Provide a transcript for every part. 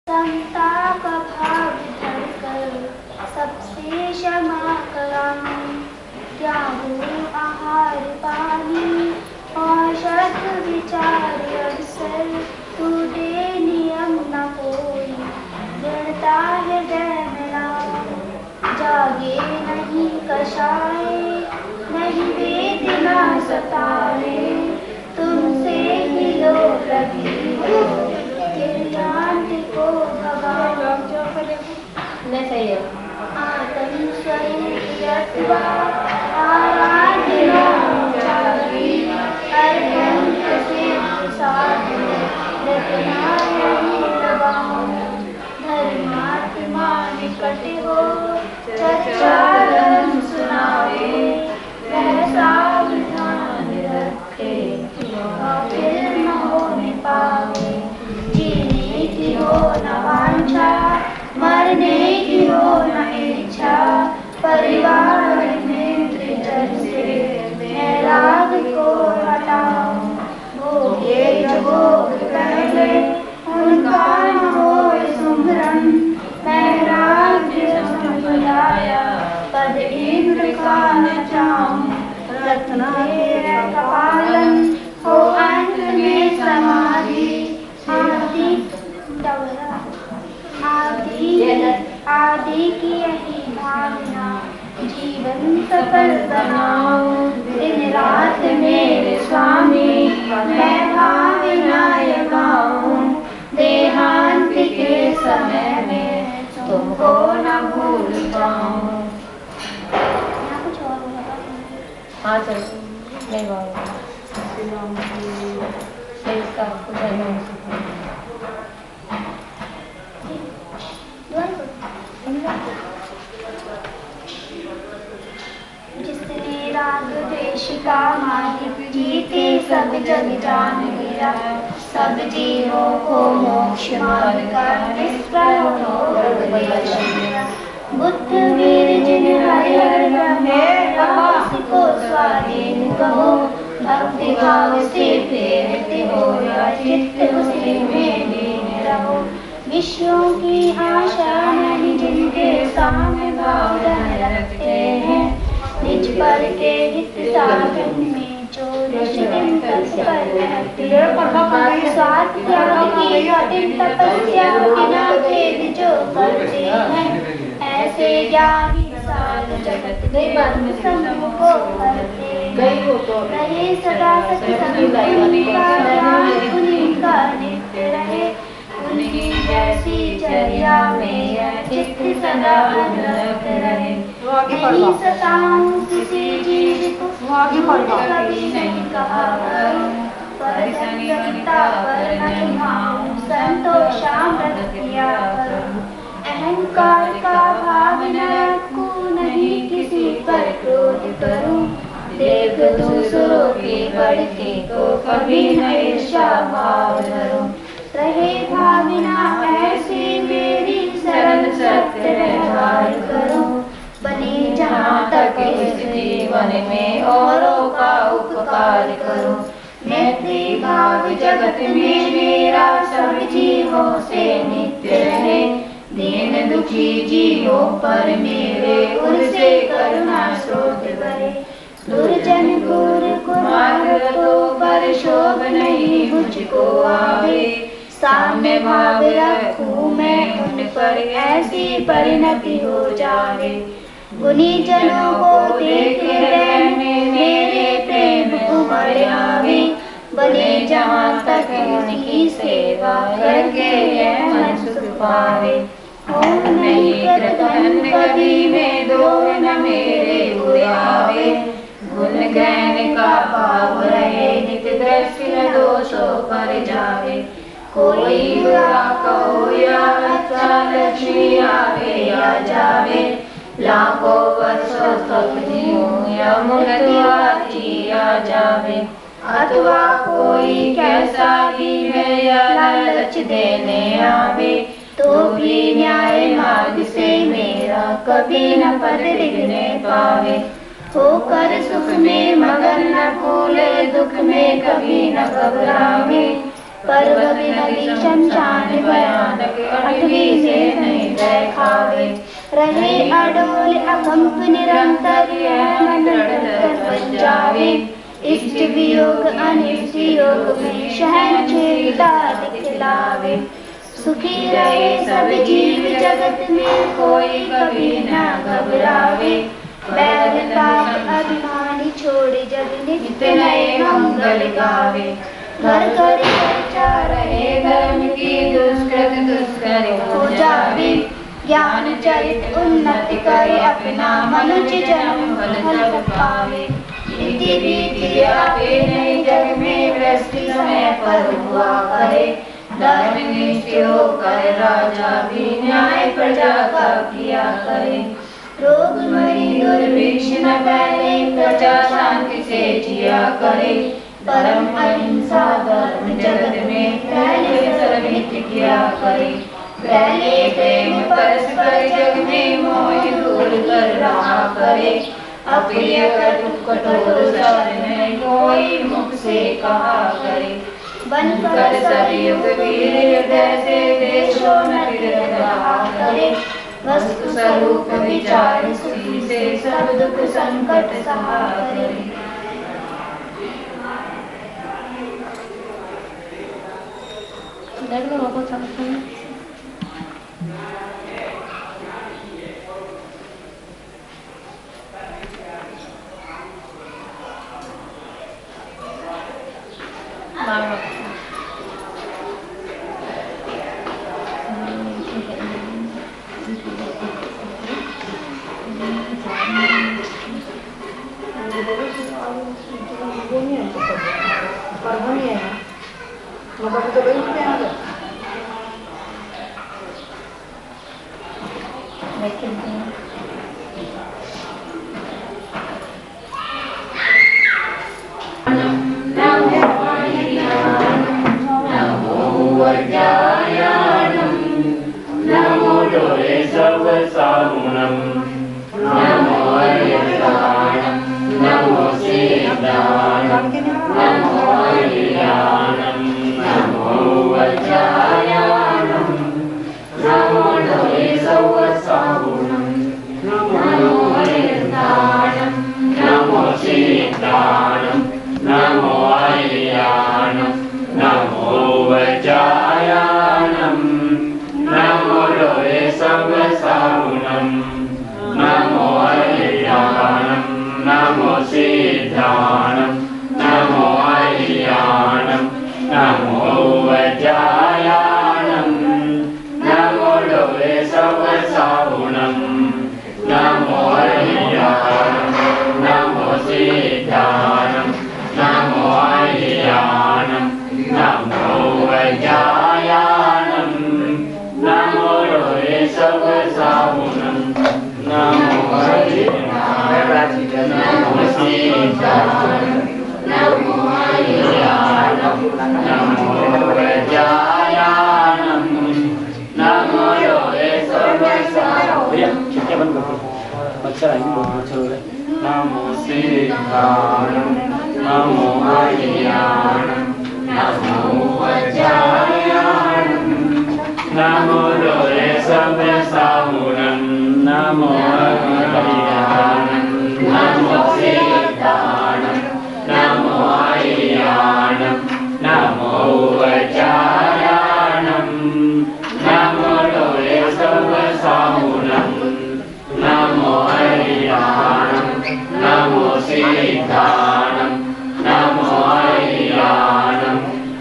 समता का भाव धरकर सबसे क्षमा कराऊं। त्यागू आहार पानी और शत विचार अवसर, तू दे नियम न कोई दृढ़ता हृदय में लाऊं। जागे नहीं कषाय नहीं वेदना सताए, तुमसे ही लो लगी हो को भगाओ। आत्म स्वरूप आराधना जागी, अर्पण से साध रखना नहीं लगाओ। धर्मात्मा निकट हो चर्चारम सुनावे, वह सावधान रखे फिर न होने पावे। जीने की हो न वांछा, मरने की हो न इच्छा, परिवार में त्रिजन से मैं राग को हटाऊं। भोगे जो भोग पहले उनका न हो सुमरन, मैं राग समुदाया पद इंद्र का न चाहूं। रत्न का पालन हो अंत में समाधि, आदि की यही भावना जीवन सफल बनाओ। दिन रात मेरे स्वामी मैं भावना लगाऊं। देहांत के समय में तुमको न भूल पाऊं। कुछ और होगा? हाँ चल नहीं बाबा जिसने राग द्वेष का मालिक जीते सब जग जान लिया। सब जीवों को मोक्ष मार्ग का निष्फल उपदेश दिया। बुद्ध वीर जिन हरिहर को स्वाधीन कहो। भक्ति भाव से प्रेरित हो या चित्त उसी में लीन रहो। विश्वों की आशा नहीं जिनके सामने भाव रखते हैं। निज पर के हित साधन में जो दिन तत्पर रहते हैं। स्वार्थ त्याग की कठिन तपस्या बिना भेद जो करते हैं। ऐसे ज्ञानी साध जगत के समूह को करते रहे। सदा सत्संग उन्हीं का नित्य रहे। उनकी जैसी चर्या में यह चित्त सदा अनुरक्त रहे। नहीं सताऊं किसी जीव को कभी नहीं कहा करूं। पर संयमता पर न भाऊं, संतोषामृत किया करूं। अहंकार का भाव न रखूं, नहीं किसी पर क्रोध करूं। देख दूसरों की बढ़ती को कभी न ईर्ष्या भाव धरूं। रहे भावना ऐसी मेरी सरल सत्य व्यवहार करूं। बने जहाँ तक इस जीवन में औरों का उपकार करूं। मैत्री भाव जगत में मेरा सब जीवों से नित्य रहे। दीन दुखी जीवों पर मेरे उनसे करुणा स्रोत बहे। दुर्जन गुरु कुमारों पर शोभ नहीं मुझको आवे। साम्य भाव रखूं मैं उन पर ऐसी परिणति हो जावे। गुनी जनों को देखे रहने मेरे प्रेम उमड़ आवे। बने जहाँ तक उनकी सेवा करके यह मन सुख पावे। ओम नहीं कृतन कभी में दोष न मेरे हुए आवे। गुण ज्ञान का भाव रहे नित दृष्टि न दोषों पर जावे। कोई बुरा कहो या अच्छा लक्ष्मी आवे या जावे। लाखों वर्षों तक जीऊं या मृत्यु आ जावे। अथवा कोई कैसा ही है या लालच देने आवे। तो भी न्याय मार्ग से मेरा कभी न पद डिगने पावे। होकर सुख में मगन न भूले, दुख में कभी न घबरावे। पर्व विनदी शमशान भयानक अटवी से नहीं जय खावे रहे अडोल अकंप निरंतर यह मन डरकर बन जावे इष्ट वियोग अनिष्ट योग में सहनशीलता दिखलावे सुखी रहे सब जीव जगत में कोई कभी न घबरावे बैर ताप अभिमानी छोड़े जग नित्य नए मंगल गावे घर घर चर्चा रहे धर्म की दुष्कृत दुष्कर हो जावे ज्ञान चरित उन्नति करे अपना मनुष्य जन्म फल पावे इति रीति आवे नए जग में वृष्टि समय पर हुआ करे धर्मनिष्ठ होकर राजा भी न्याय प्रजा का किया करे रोग मरी दुर्भिक्ष न फैले प्रजा शांति से जिया करे परम अहिंसा धर्म जगत में पहले सर्वहित किया करे पहले प्रेम परस्पर जग में मोह दूर कर रहा करे अप्रिय कठोर शब्द में कोई मुख से कहा करे बनकर सब युग वीर हृदय से देशोन्नति रहा करे वस्तु स्वरूप विचार सुखी से सब दुख संकट सहा करे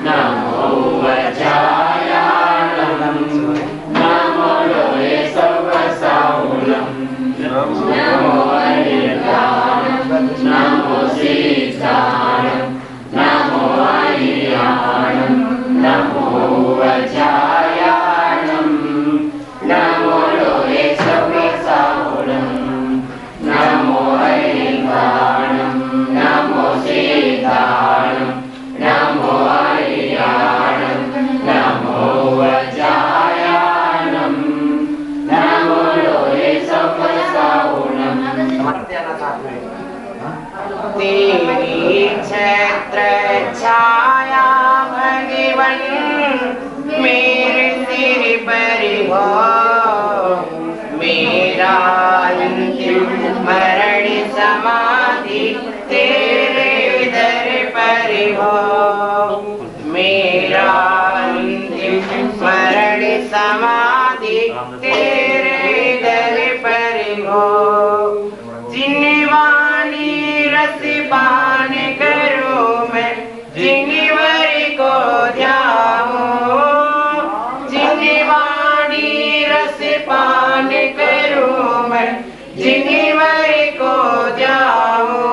Namo मेरे सिर पर हो, मेरा अंतिम मरण समाधि तेरे दर पर हो, मेरा अंतिम मरण समाधि तेरे दर पर हो। जिनवानी रस पान करूं मैं, जिनवर को ध्याऊं, जिनवानी रस पान करूं मैं, जिनवर को ध्याऊं।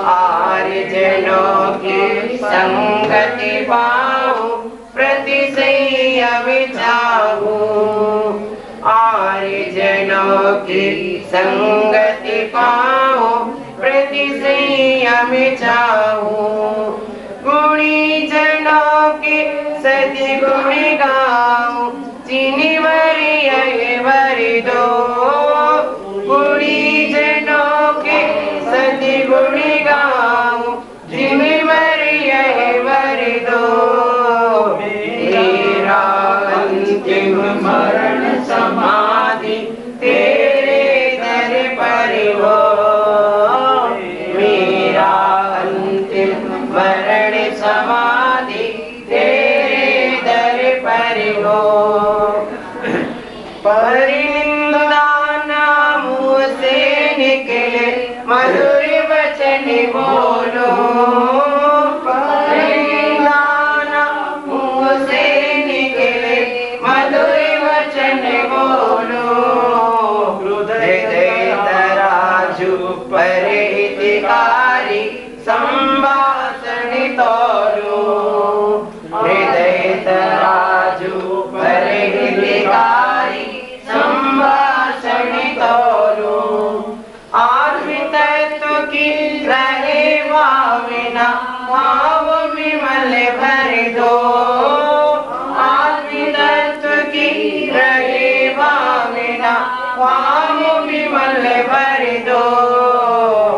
आर्जनों की संगति पाऊं, प्रति संयम चाहूं, आर्जनों की संगति पाऊं, प्रति संयम चाहूं। गुणी जनों के सद्गुण गाऊं, जिनवर यह वर दो, गुणी जनों के सद्गुण गाऊं, जिनवर यह वर दो। मेरा अंतिम मरण समाधि तेरे दर पर हो, मेरा अंतिम मरण समाधि तेरे दर पर हो। परिनिंदा ना मुँह से निकले, मधुर वचन बोलो, परिनिंदा ना मुँह से निकले, मधुर वचन बोलो। हृदय तराजू पर हितकारी संभाषण तोलो, हृदय तराजू पर हितकारी संभाषण तोलो। आत्म तत्व की रहे भावना, भाव विमल भर दो, आत्म तत्व की रहे भावना, भाव विमल भर दो।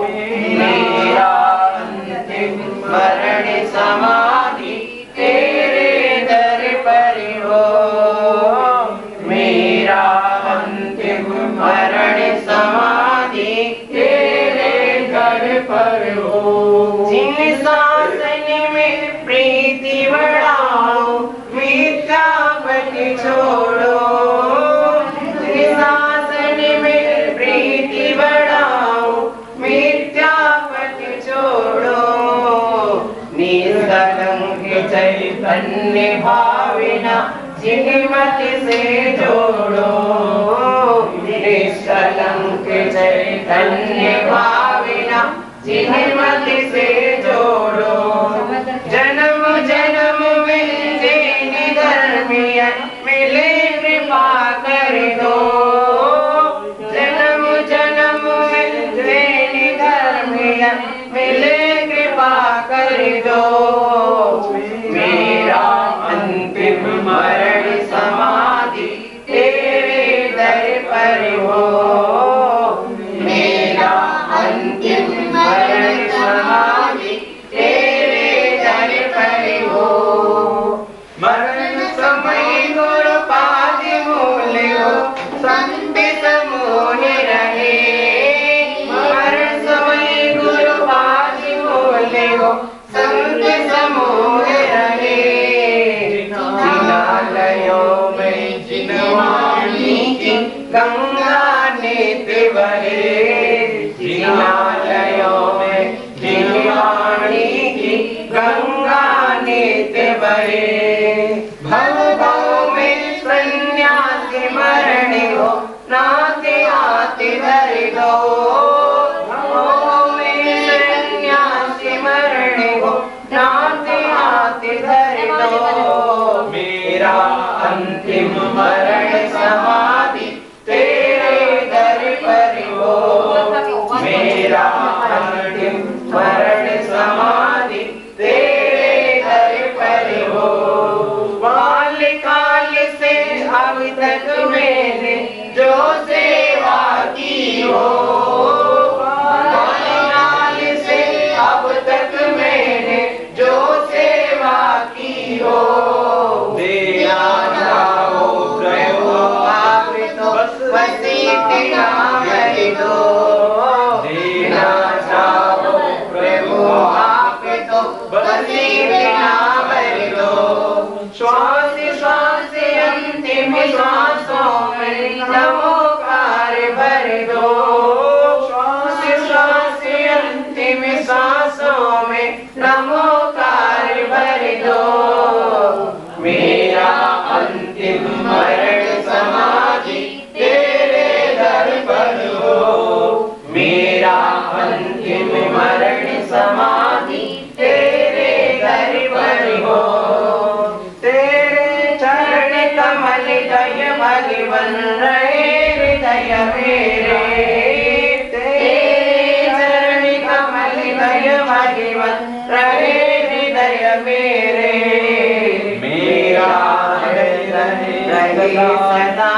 मेरा अंतिम मरण समाधि तेरे दर पर हो, मेरा अंतिम मरण समाधि तेरे दर पर हो। जिन शासन में प्रीति बढ़ाओ, मिथ्यापति छोड़ो, जिन शासन में प्रीति बढ़ाओ, मिथ्यापति छोड़ो। निष्कलंक चैतन्य भावना जिनमत से जोड़ो, निष्कलंक चैतन्य भावना जिनमत से जोड़ो। जन्म जन्म में जैन धर्मीय मिले कृपा कर दो, जन्म जन्म में जैन धर्मीय मिले कृपा कर दो। मेरा अंतिम मरण समाधि तेरे दर पर हो, मेरा अंतिम मरण समाधि तेरे दर पर हो। मरण समय गुरु पाद मूल हो, संत समूह रहे, मरण समय गुरु पाद मूल हो, संत समूह रहे। जिनालयों में जिनवाणी की गंगा नित्य बहे, जिनालयों में जिनवाणी की गंगा नित्य बहे। भव भव में संन्यास मरण हो, नाते आते धर दो, भव में संन्यास मरण हो, नाते आते धर दो। मेरा अंतिम मरण समाधि तेरे दर पर हो, मेरा अंतिम मरण समाधि तेरे दर पर हो। बाल काल से अब तक मैंने जो सेवा की हो, बाल काल से अब तक मैंने जो सेवा की हो। श्वासों में नमोकार भर दो, श्वास श्वास अंतिम सांसों में नमोकार भर दो। मेरा अंतिम मरण समाधि तेरे दर पर हो, मेरा अंतिम मरण समाधि तेरे दर पर हो। तेरे चरण कमल दय बलिवन रहे हृदय मेरे, तेरे चरण कमल दय बलिवन रहे हृदय मेरे। मेरा हृदय रहे सदा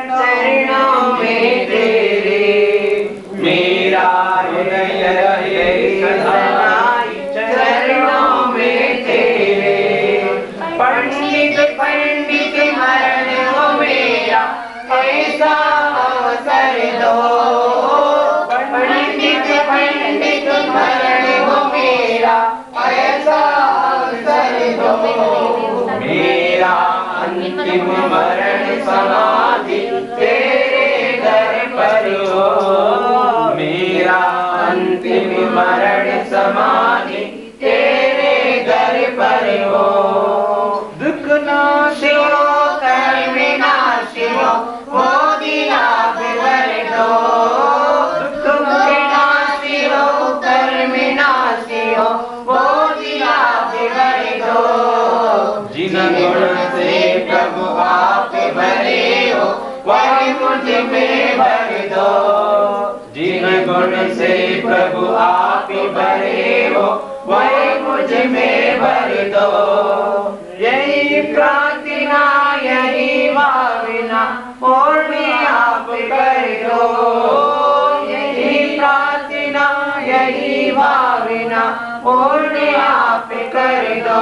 चरणों में तेरे, मेरा हृदय रहे सदा चरणों में तेरे। पंडित पंडित मरण हो मेरा ऐसा अवसर दो, पंडित पंडित मरण हो मेरा ऐसा अवसर दो। मेरा अंतिम मरण समाधि तेरे दर पर हो, मेरा अंतिम मरण समाधि तेरे दर पर हो। दुख नाश हो कर्म नाश हो मोदी लाभ वर दो, दुख नाश हो कर्म नाश हो मोदी लाभ वर दो। जिन गुण से प्रभु आप भरे हो वही मुझ में भर दो, जिन गुण से प्रभु आप भरे हो वही मुझ में भर दो। यही प्रार्थना यही भावना पूर्ण आप कर दो, यही प्रार्थना यही भावना पूर्ण आप कर दो।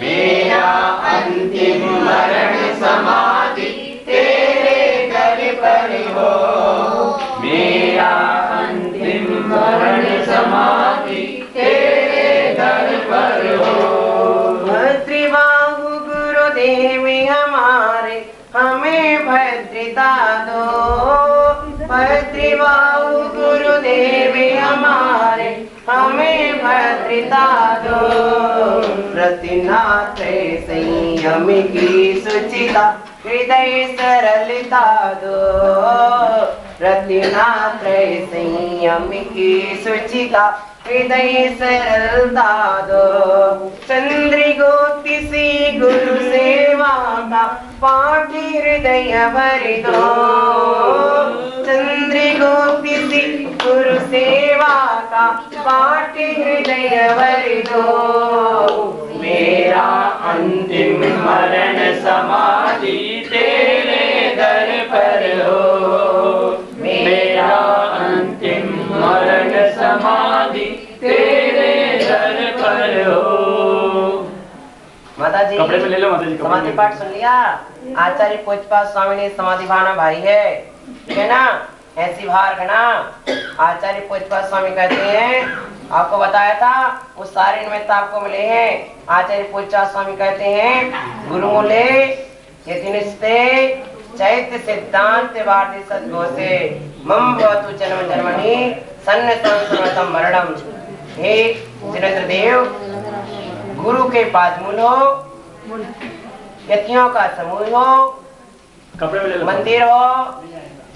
मेरा अंतिम मरण समाधि तेरे दर पर हो, मेरा अंतिम मरण समाधि तेरे दर पर हो। भद्रबाहु गुरुदेव हमारे हमें भद्रता दो, भद्रबाहु गुरुदेव हमारे हमें भद्रता दो। रतिनाथ संयम की सुचिता हृदय सरलता दो, रतिनाथ संयम की सुचिता हृदय सरलता दो। चंद्र गोपी से गुरु सेवा का पाठ हृदय भर दो, चंद्र गोपी से गुरु सेवा का पाठ हृदय भर दो। मेरा अंतिम मरण समाधि तेरे दर पर हो, मेरा अंतिम मरण समाधि तेरे दर पर हो। माता जी कपड़े में ले लो माता जी। समाधि पाठ सुन लिया। आचार्य पूज्यपाद स्वामी ने समाधि भावना भाई है ना, ऐसी भार गणा। आचार्य पूज्यपाद स्वामी कहते हैं, आपको बताया था वो सारे निमित्त आपको मिले हैं। आचार्य पूज्यपाद स्वामी कहते हैं, गुरु मूले यतिनिस्ते चैत्य सिद्धांत वार्ति सद्घोषे मम भवतु जन्म जन्मनि सन्नतं मरणम। हे जिनेंद्र देव, गुरु के पाद मूल हो, यतियों का समूह हो, मंदिर हो,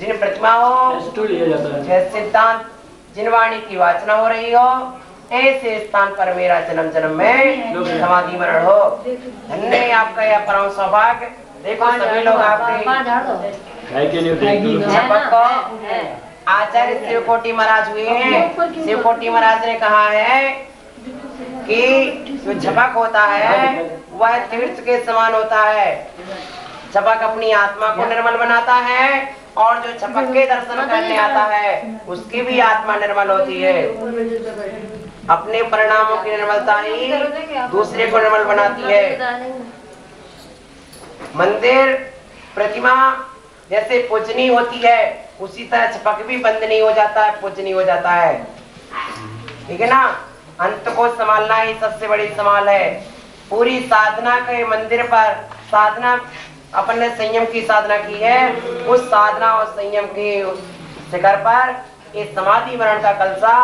जिन प्रतिमा हो, सिद्धांत जिन वाणी की वाचना हो रही हो, ऐसे स्थान पर मेरा जन्म जन्म में समाधि मरण हो। धन्य आपका यह परम सौभाग्य। देखो सभी लोग आपके झपक को आचार्य शिवकोटि महाराज हुए हैं। शिवकोटि महाराज ने कहा है कि जो झपक होता है वह तीर्थ के समान होता है। झपक अपनी आत्मा को निर्मल बनाता है और जो झपक के दर्शन करने आता है उसकी भी आत्मा निर्मल होती है। अपने परिणामों की निर्मलता ही दूसरे को निर्मल बनाती है। मंदिर प्रतिमा जैसे पूजनीय होती है उसी तरह झपक भी बंदनीय हो जाता है, पूजनीय हो जाता है। ठीक है ना। अंत को संभालना ही सबसे बड़ी संभाल है। पूरी साधना के मंदिर पर साधना अपन ने संयम की साधना की है, उस साधना और संयम के उस शिखर पर इस समाधि मरण का कलसा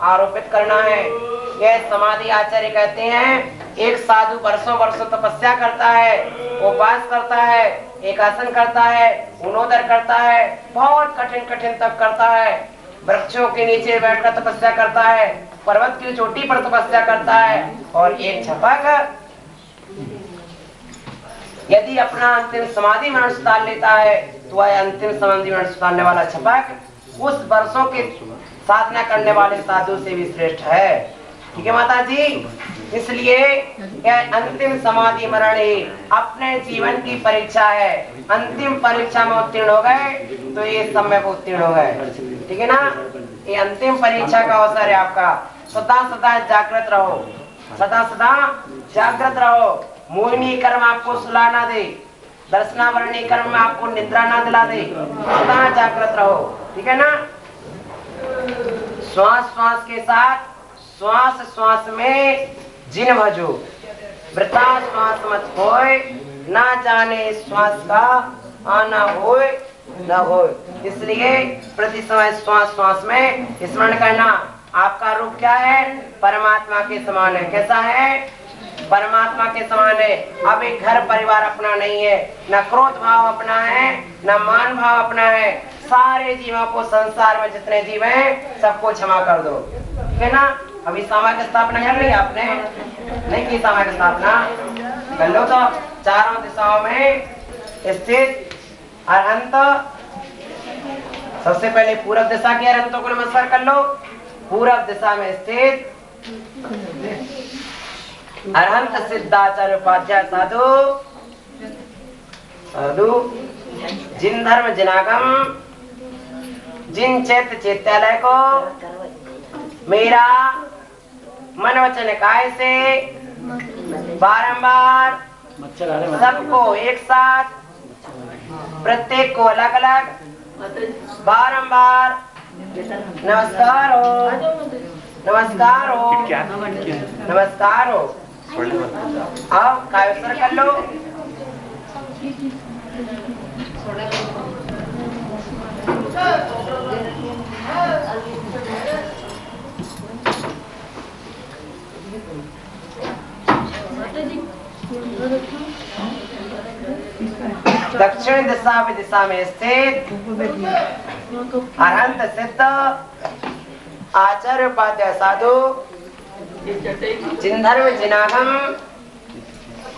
आरोपित करना है। यह समाधि आचार्य कहते हैं, एक साधु वर्षों वर्षों तपस्या करता है, उपवास करता है, एकासन करता है, उनोदर करता है, बहुत कठिन कठिन तप करता है, वृक्षों के नीचे बैठकर तपस्या करता है, पर्वत की चोटी पर तपस्या करता है, और एक छपक यदि अपना अंतिम समाधि मरण सुधार लेता है तो वह अंतिम समाधि मरण सुधारने वाला छपक उस वर्षों के साधना करने वाले साधु से भी श्रेष्ठ है। ठीक है माता जी। इसलिए यह अंतिम समाधि मरण ही अपने जीवन की परीक्षा है। अंतिम परीक्षा में उत्तीर्ण हो गए तो ये समय में उत्तीर्ण हो गए। ठीक है ना, ये अंतिम परीक्षा का अवसर है आपका। सदा सदा जागृत रहो, सदा सदा जागृत रहो। मोहिनी कर्म आपको सुला ना दे, दर्शनावरणी कर्म में आपको निद्रा ना दिला दे, सदा जागृत रहो। ठीक है ना। श्वास श्वास के साथ श्वास श्वास में जिन भजो, वृथा श्वास मत होए, ना जाने श्वास का आना होए न होए। इसलिए प्रति समय श्वास श्वास में स्मरण करना। आपका रूप क्या है? परमात्मा के समान है। कैसा है? परमात्मा के समान है। अब एक घर परिवार अपना नहीं है, न क्रोध भाव अपना है, न मान भाव अपना है। सारे जीवों को, संसार में जितने जीव हैं सबको क्षमा कर दो। ठीक है ना। अभी सामाजिक स्थापना कर ली आपने? नहीं की सामाजिक स्थापना? कर लो। तो चारों दिशाओं में स्थित अरहंत, सबसे पहले पूरब दिशा के अरहंतों को नमस्कार कर लो। पूरब दिशा में स्थित अरहंत सिद्धाचार्य उपाध्याय साधु, साधु जिन धर्म जिनागम, जिन चैत्य चैत्यालय को मेरा मन वचन काय से बारंबार सबको एक साथ, प्रत्येक को अलग अलग बारंबार नमस्कार हो, नमस्कार हो, नमस्कार हो। आओ कायस्तर कर लो। दक्षिण दिशा में स्थित अरहंत सिद्ध आचार्य उपाध्याय साधु, जिन धर्म जिनागम,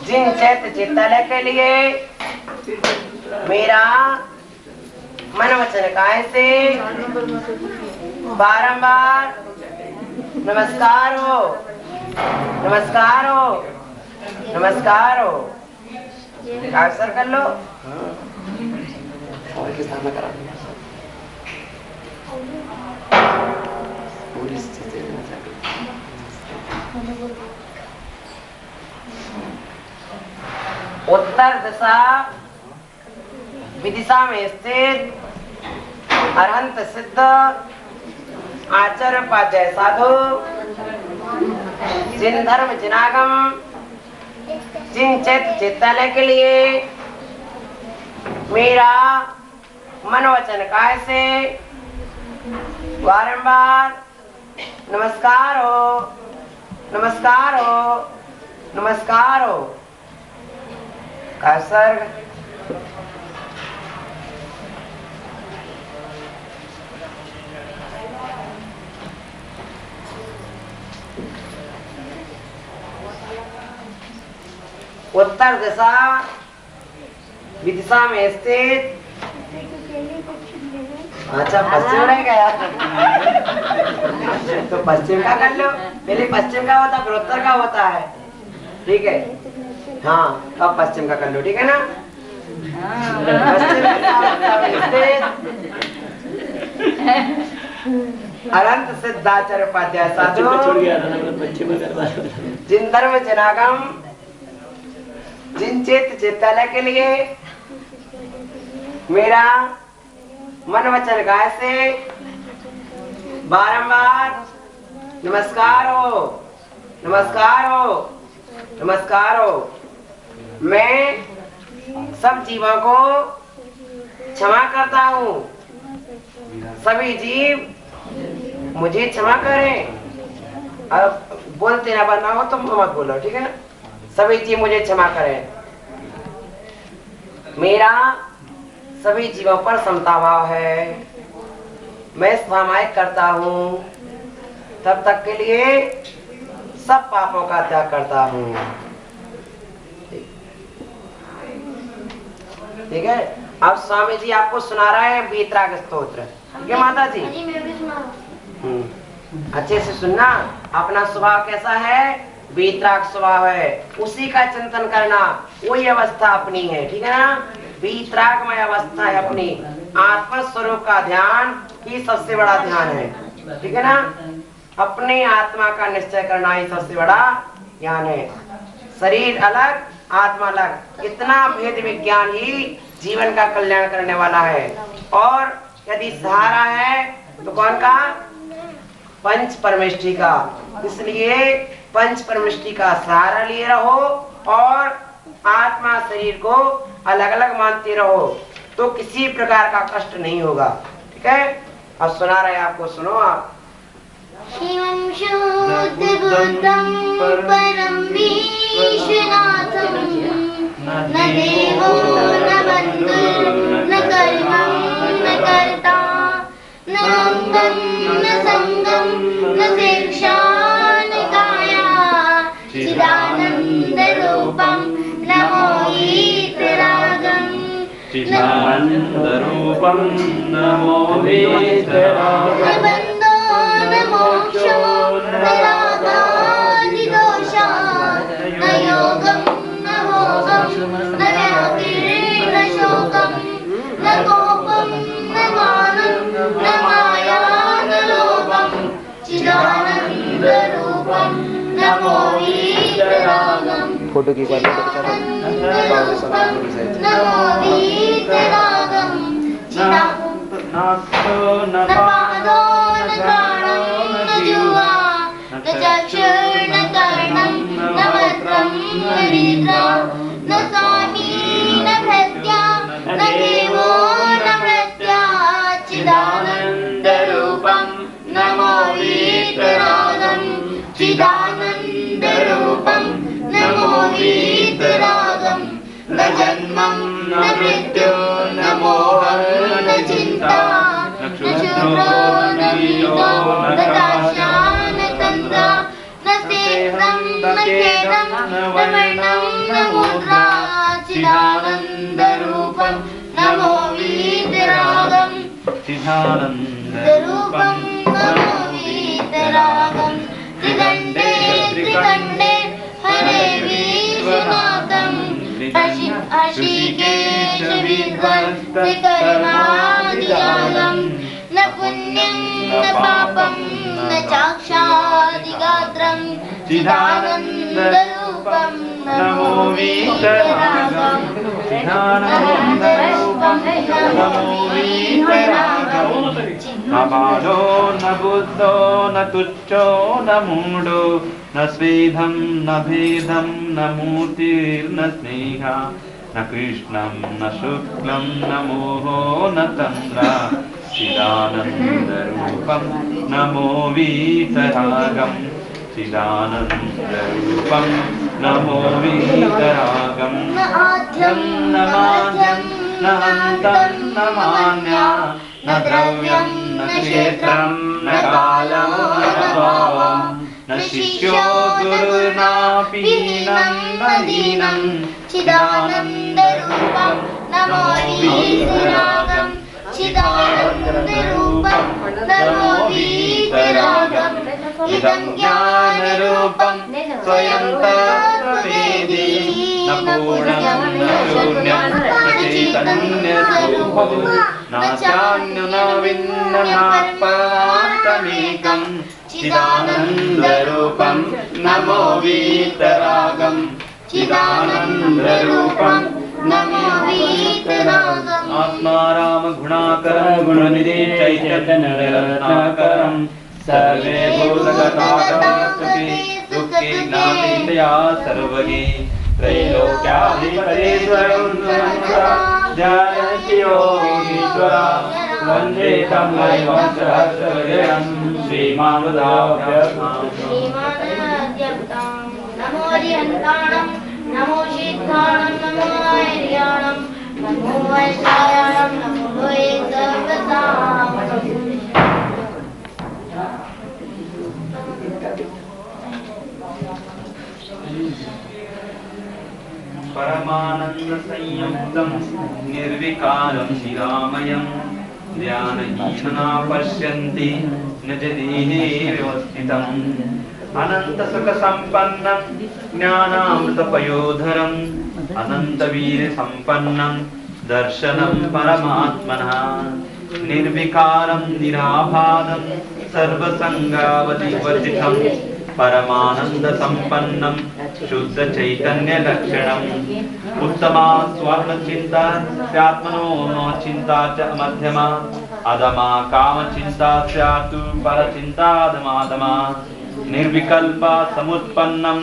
जिन चैत्य चित्तालय के लिए मेरा मन वचन काय से बारंबार नमस्कार हो, नमस्कार हो, नमस्कार हो। अवसर कर लो। उत्तर दिशा विदिशा में स्थित अरहंत सिद्ध आचार्य उपाध्याय साधु, जिन धर्म जिनागम, जिन चैत्य चित्तालय के लिए मेरा मन वचन काय से बारंबार नमस्कार हो, नमस्कार हो, नमस्कार हो। सर्ग उत्तर दिशा विदिशा में स्थित, अच्छा पश्चिम रह गया तो पश्चिम का कर लो। पहले पश्चिम का होता फिर उत्तर का होता है। ठीक है, हाँ अब पश्चिम का कर लो। ठीक है ना। अरहंत सिद्धाचार्य उपाध्याय साधु, जिन धर्म जिनागम, जिन चैत्य चित्तालय के लिए मेरा मन वचन काय से बारंबार नमस्कार हो, नमस्कार हो, नमस्कार हो। मैं सब जीवों को क्षमा करता हूँ। सभी जीव मुझे क्षमा करें। अब बोलते ना बनना हो तो मत बोलो, ठीक है ना। सभी जीव मुझे क्षमा करें। मेरा सभी जीवों पर समता भाव है। मैं सामायिक करता हूँ, तब तक के लिए सब पापों का त्याग करता हूँ। ठीक है। अब स्वामी जी आपको सुना रहा है वीतराग स्तोत्र। ठीक है माता जी? अच्छे से सुनना। अपना स्वभाव कैसा है? वीतराग स्वभाव है, उसी का चिंतन करना। वही अवस्था अपनी है, ठीक है ना। वीतरागमय अवस्था है अपनी। आत्म स्वरूप का ध्यान ही सबसे बड़ा ध्यान है, ठीक है ना। अपने आत्मा का निश्चय करना ही सबसे बड़ा ज्ञान है। शरीर अलग, आत्मा अलग, इतना भेद विज्ञान ही जीवन का कल्याण करने वाला है। और यदि सहारा है तो कौन का? पंच परमेष्टि का। इसलिए पंच परमेष्टि का सहारा लिए रहो और आत्मा शरीर को अलग अलग मानते रहो, तो किसी प्रकार का कष्ट नहीं होगा। ठीक है। अब सुना रहे आपको, सुनो आप। शिवं शुद्ध बुद्धं परम विश्वनाथं, न देवो न बन्धुर्न कर्मं न कर्ता, न अङ्गं न सङ्गं न शिक्षा न काया, चिदानन्दरूपं नमो वीतरागं। चिदानन्दरूपं नमो वीतरागं। न मोक्षो न रागादिदोषा, न योगं न भोगं न व्याधिर्न शोकं, न कोपं न मानं न माया न लोभं, चिदानन्दरूपं नमो वीतरागं। फोटो की क्वालिटी नमो वीतरागं। न पादो न घ्राणं न जिह्वा, न चक्षुर्न कर्णं न वक्त्रं न नेत्रा, न स्वामी न भृत्या न देवो न मृत्या, चिदानन्दरूपं नमो वीतरागं। चिदानन्दरूपं नमो वीतरागं। न जन्मं न मृत्यु न मोहः न चिन्ता, न शुक्रो न वीतो न काशा न तन्द्रा, न सेह्रं न खेदं न वर्णं न मुद्रा, चिदानन्दरूपं नमो वीतरागं। चिदानन्दरूपं नमो वीतरागं। त्रिदण्डे त्रिकण्डे हरे विश्वनाथं, ऋषिकेश विध्वंसकर्मादिजालं, न पुण्यं न पापं न चाक्षादिगात्रं, चिदानन्दरूपं नमो वीतरागं। चिदानन्दरूपं नमो वीतरागं। न बालो न बुद्धो न तुच्छो न मूढो, न स्वेदं न भेदं न मूर्तिर्न स्नेहा, न कृष्णं न शुक्लं न मोहो न तन्द्रा, चिदानन्दरूपं नमो वीतरागं। चिदानन्दरूपं नमो वीतरागं। न आद्यं न माद्यं न अन्तं न मान्या, न द्रव्यं न क्षेत्रं न कालं न भावं, न शिष्यो गुरुर्नापि हीनं न दीनं, चिदानन्दरूपं नमो वीतरागं। चिदानन्दरूपं नमो वीतरागं। इदं ज्ञानरूपं स्वयं तत्त्ववेदी, न पूर्णं न शून्यं न चैतन्यरूपं, न चान्यो न भिन्नं न परमार्थमेकं, चिदानन्दरूपं नमो वीतरागं। चिदानन्दरूपं नमो वीतरागं। आत्माराम गुणाकर गुणनिधि चैतन्य रत्नाकरं, सर्वे भूतगतागतं सुखी दुःखी ज्ञानितया सर्वगी, त्रैलोक्याधिपतेश्वरं जानन्ति योगीश्वरा वन्दे तं हरिवं सहस्रहृदयं श्रीमानुभाव्यं नमो हरिहन्ताणं नमो सिद्धाणं नमो आर्याणं नमो वैशायाणं नमो वै सर्वसां परमानंद संयुक्तं निर्विकारं निरामयं ध्यानहीना पश्यन्ति निजदेहे व्यवस्थितम् अनन्तसुखसम्पन्नं ज्ञानामृतपयोधरम् अनन्तवीर्यसम्पन्नं दर्शनं परमात्मनः निर्विकारं निराभादं सर्वसंगावधिवर्जितं परमानन्दसम्पन्नं शुद्धचैतन्यलक्षणम् उत्तमा स्वर्णचिन्ता स्यात्मनो चिन्ता च मध्यमा अधमा कामचिन्ता स्यात् परचिन्तादमादमा निर्विकल्पा समुत्पन्नं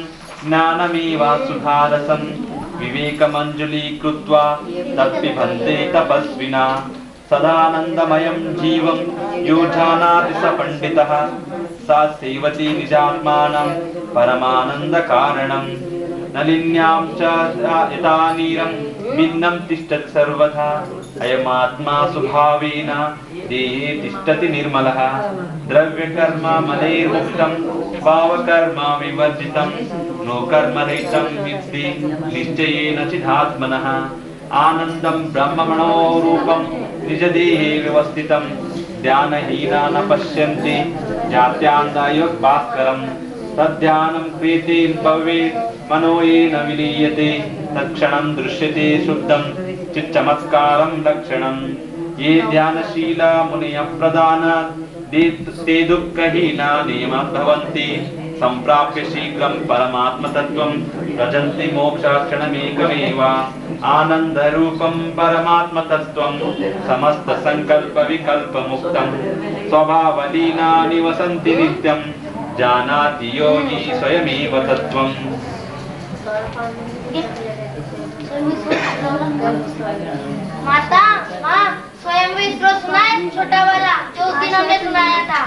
ज्ञानमेव सुधारसं विवेकमञ्जुलीकृत्वा तत्पिबन्ते तपस्विना सदानन्दमयं जीवं यो जानाति स पण्डितः सा सेवति निजात्मानं परमानन्दकारणं नलिन्यां च यथा नीरं भिन्नं तिष्ठति सर्वथा अयमात्मा स्वभावेन देहे तिष्ठति निर्मलः द्रव्यकर्म मलैर्मुक्तं भावकर्म विवर्जितं नो कर्मरहितं विद्धि निश्चयेन चिदात्मनः आनन्दं ब्रह्ममणोरूपं निजदेहे व्यवस्थितं ध्यानहीना न पश्यन्ति जात्यान्धायोगभास्करं तद्ध्यानं क्रियते भवेत् मनो येन विलीयते तत्क्षणं दृश्यते शुद्धं चिच्चमत्कारं लक्षणं ये ध्यानशीला मुनयः प्रदानात् ते दुःखहीना नियमः भवन्ति संप्राप्य शीघ्रं परमात्मतत्त्वं व्रजन्ति मोक्षाक्षणमेकमेव आनन्दरूपं परमात्मतत्त्वं समस्तसङ्कल्पविकल्पमुक्तं स्वभावलीना निवसन्ति नित्यं जानाति योगी स्वयमेव तत्त्वम् माता माँ स्वयं भी स्रोत सुना है छोटा वाला जो उस दिन हमने सुनाया था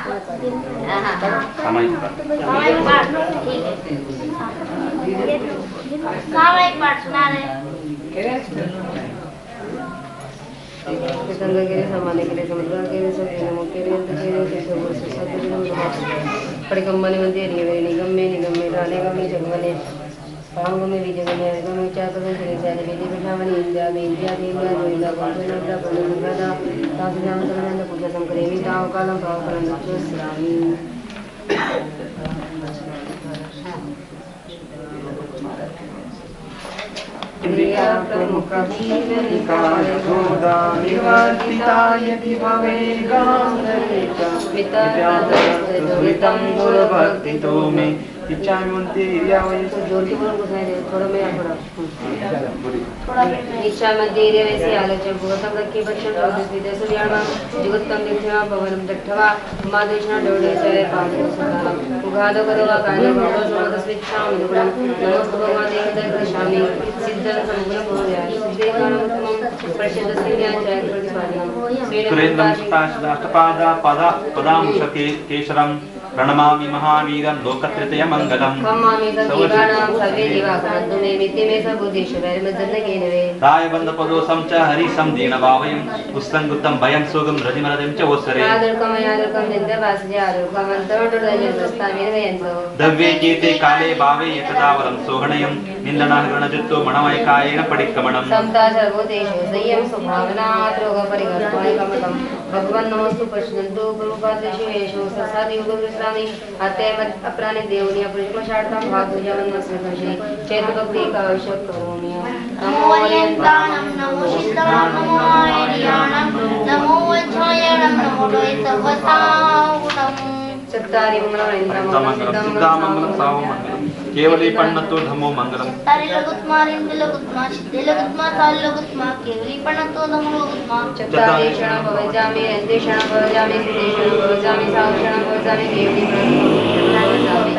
सामयिक पाठ ठीक है सामयिक पाठ सुना रहे गंगा के लिए समाने के लिए समुद्र के लिए सब नमो के लिए अंत के लिए सब सब परिकम्मने मंदिर निगम्मे निगम्मे राने गम्मे जगमने पांगमे भी जगमने गम्मे चातुर्य चले जाने विधि प्रशावनी इंद्रिया में इंद्रिया देवया जोइंदा गोविंदा प्रणुगदा तासुजाम तनंद पूजा संकरेमी ताव कालम भाव कालम स्रामी इंद्रिया प्रमुखीवनिकायगोदा निवर्तितायति भवेगान्तरेका विद्याधरस्तुरितं गुरुभक्तितो मे इच्छामि मंदिर्या वैसे जोर के बोल गुसाए दे थोड़ा मैं थोड़ा इच्छा मंदिर वैसे आलोचक भगतम रखी बच्चन रोदस विदेश व्यामा जुगतम दिख्या भवनम दट्ठवा मादेशना डोडे चले पादो सदा उगादो कदवा कानो भवो समदस विच्छाम दुगुणम नमस्ते भगवान देवता कृष्णामि सिद्धन समुग्न भोया सिद्धेकानमतमं प्रसिद्ध सिद्ध्यां जय प्रतिपादनम सुरेन्द्रमुक्ताष्टपादा पदामुषके केशरं प्रणमामि महावीरं लोकत्रयं मंगलम् कम्मामि सर्वेगानां सर्वे देवा कान्तु मे मित्ते मे सबुद्धेश्वराय मज्जन्नकेनवे दायबन्धपदोऽसं च हरिसं दीनभावयं पुस्तङ्गुत्तं भयं सोगं रतिमरदिं च ओत्सरे यादुर्कं निन्द्रवासजे आदुर्कं अन्तर्दुर्दयन्तस्तामेन वयन्तो द्रव्ये कीते काले भावे यतदावरं सोहणयं निन्दनाहरणजुत्तो मणमयकायेन पडिक्कमणम् समता सर्वोदेशो संयम स्वभावना रोगपरिवर्तनाय कमलं भगवन् नमस्तु पश्यन्तु गुरुपादेशो येषु ससादि युगविश्रामि अतएव अप्राणि देवनी अपरिष्मशार्थं भागुजवन्नस्मि चेतभक्ति कवशक करोमि नमो हरियन्ताणं नमो सिद्धाणं नमो आर्याणं नमो वज्रायणं नमो द्वैतवसावुणम् चत्तारि मंगलम केवली पन्नतो धमो मंगलम तारे लगुत्मा रिंद लगुत्मा सिद्धे लगुत्मा ताल लगुत्मा केवली पन्नतो धमो लगुत्मा चत्तारि क्षण भवजामि रंदे क्षण भवजामि सिद्धे क्षण भवजामि साव क्षण भवजामि देवनी क्षण भवजामि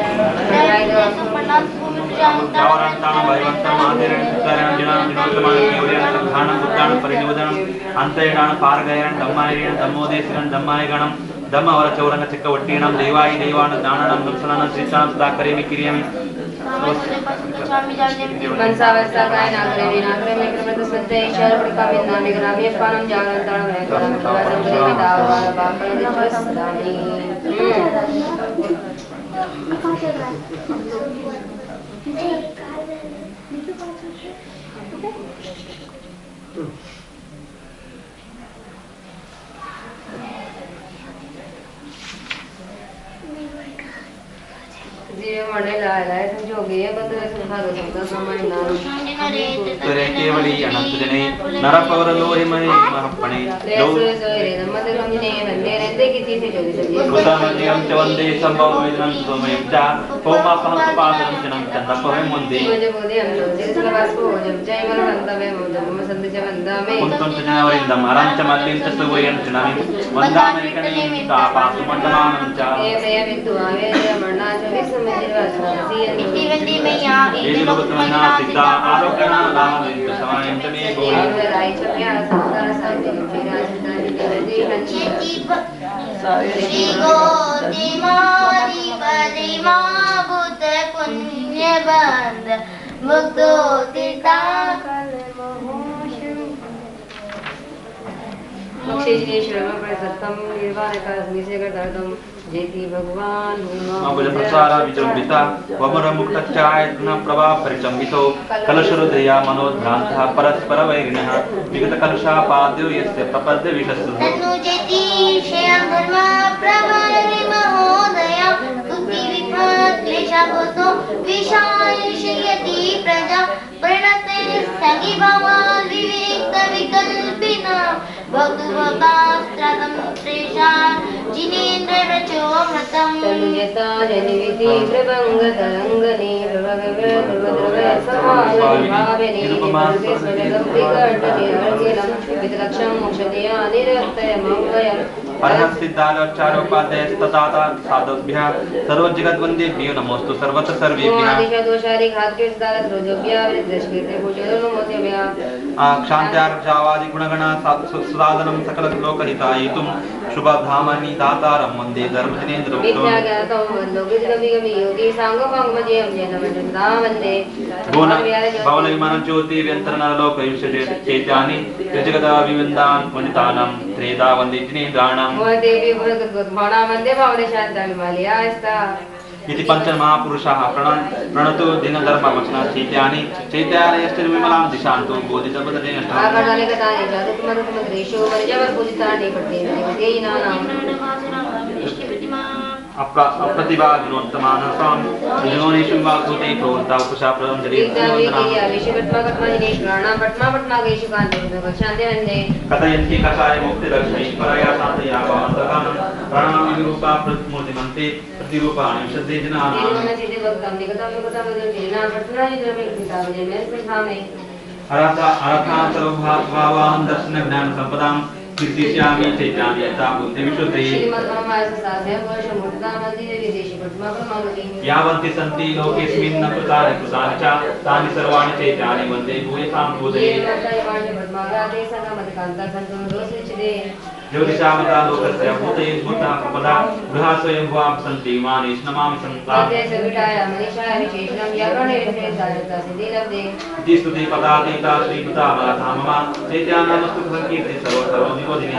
जावरणतां वैवन्तं आदिरणं सुतरणं जिनां जिनोत्तमानं केवलं संधानं बुद्धानं परिनिवदनं अंतयणानं पारगयनं धम्मायणं धम्मोदेशनं धम्मायगणं धम्मवरचौरंग चिक्कवट्टीनं देवाय देवानं दाननं नमसनं श्रीचां सदाकरेमि किरियमि मनसावस्था काय नागरे में क्रमत सत्य ईश्वर प्रकावित नामे ग्रामे पानम जागरण में करम संपदे पितावा बापन दिवसदानी जीव मणे लायलाय संजोगे बंधु संसार संसार समय नाम तरे केवली अनंत जने नरपवर लोहि महे महपणे लो सोरे नमद कमने वंदे रंदे किसी से जोड़ी सभी कुतमनियम च वंदे संभव वेदनं सोमयं च पौमा सहस्रपादं चनं चन्दपवे मुन्दे मुझे बोले हम लोग जिस प्रवास को जब जय मन वंदा में हम संत च वंदा में कुंतम च जनवरिन्दं अरं च मल्लिं च सुवयं च नमिं वन्दामेकनीं तापासु मण्डलानं च ये मैं बिंदु आवे मरना च विस्मृतिर्वासना इति मैया येषुलोकमना सिद्धा आलोकना लाभं च समायं च मे गोहि राय च प्यार संसार साधे मेरा चिंतानी करते हंची श्री गोतिमारी परिमा बुत पुण्य बंद मुक्तो तीर्था मोक्षेश्वरम प्रसत्तम निर्वाण का निषेध करतम जेति भगवान माबुल प्रसारा विजृंभिता वमर मुक्तच्चाय गुण प्रभा परिचंबितो कलशरुदया मनोद्भ्रांतः परस्पर वैरिणः विगत कलशापाद्यो यस्य प्रपद्य विषस्सु तन्नु जेति श्रेयं धर्म प्रवर्ति महोदया तुक्ति विपत् क्लेशाभूतो विषायति प्रजा प्रणते संगी भवान् विविक्त विकल्पिना भक्तभक्तास्त्रदं श्रेषान् जिनेन्द्र रचोमृतं तनुजता जनिविति प्रभंग तरंगने प्रभगव समागभाविनी निपल्पे स्वजगं विकर्तने अर्गिनं वितलक्षं मोक्षदया निरस्तय मंगयम् परहसिद्धालोच्चारोपाध्यायस्तताता साधुभ्यः सर्वजगद्वन्देभ्यो नमोस्तु सर्वत्र सर्वेभ्यः आदिशदोषारि घातकृतदास रोजभ्यः वृद्धश्कीर्ते पूजनो नमोत्यभ्यः क्षान्त्यार्जावादि गुणगणा सुसाधनं सकललोकहितायितुं शुभधामनि दातारं वन्दे धर्मजनेन्द्रं विद्याज्ञातं वन्दोगितकविगमि योगी साङ्गपाङ्गमजयं जयनमजन्दा वन्दे भवनविमानज्योति व्यन्तरनरलोकयुष्यचेत्यानि त्रिजगदाभिवन्दान् वनितानां त्रेधा वन्दे जिनेन्द्राणां देवी गुणगद्गुणा वन्दे भवने शान्ताविमालयास्ता इति पञ्चमहापुरुषाः प्रणतो दिनधर्मवचना चैत्यानि चैत्यालयस्य विमलां दिशान्तु बोधिसम्पदने आकाशाले कथानि जातुमरुतमद्रेषु वर्जवपूजितानि पठ्येनानां अप्रतिभागिनोत्तमानं स्वां जनोनेषु विवाकृते प्रवृत्ता उपशाप्रदं कथयन्ति कषाय मुक्तिलक्ष्मी परया शान्तया भवन्तकानं प्रणामिरूपा प्रतिमूर्तिमन्ते प्रतिरूपाणि विशद्दे जनानां अरथां सर्वभावान् दर्शन ज्ञान संपदां कीर्तिष्यामि चैत्यानि यथा बुद्धिविशुद्धये यावन्ति सन्ति लोकेऽस्मिन् न कृतानि कृतानि च तानि सर्वाणि चैत्यानि वन्दे भूयसां बोधये ज्योतिषामता लोकस्य भूते भूता प्रपदा गृहा स्वयं भुवां सन्ति इमानीश नमामि सन्ता इति स्तुति पदातीता श्रीमता मराथा मम चैत्यानामस्तु संकीर्ति सर्वनिरोधिनी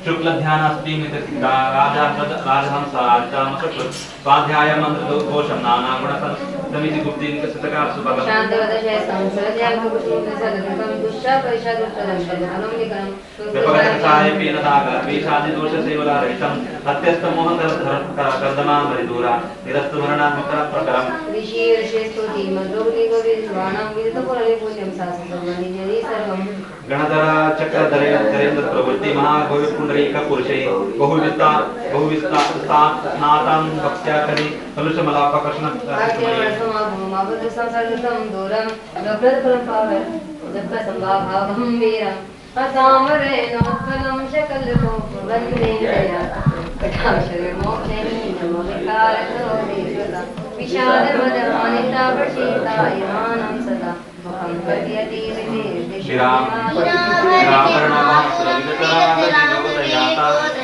शुक्ल ध्यानास्ति राजा स्वाध्याय मंत्र घोषम नाना गुण समिति गुप्ति शतका सुभग शांतवदशय संसर्याम कुसुम सदकम दुष्टा परिषद उत्तरम निकरम व्यपगतसाय पेनदाग वेशादि दोष सेवला रहितम अत्यस्त मोह कर्दमा मरिदूरा निरस्त मरणात्मक प्रकरम ऋषि ऋषि स्तुति मंत्रोक्ति को विद्वानां विदित पुरले पुण्यम शास्त्रमणि जनि सर्वम गणधरा चक्रधरे धरेन्द्र प्रवृत्ति महाभव्य पुंडरीक पुरुषे बहुविस्ता स्नातं भक्त्या करि कलुषमलापकर्षण संसर्गम दूरम लब्धफलम पावन जप संभाव गंभीरम असामरेणोत्पन्नं सकललोकवन्देनया कटाक्षरमोक्षेणीनमविकारतो विषादमदमानितापशीतायमानं सदा कल्पयति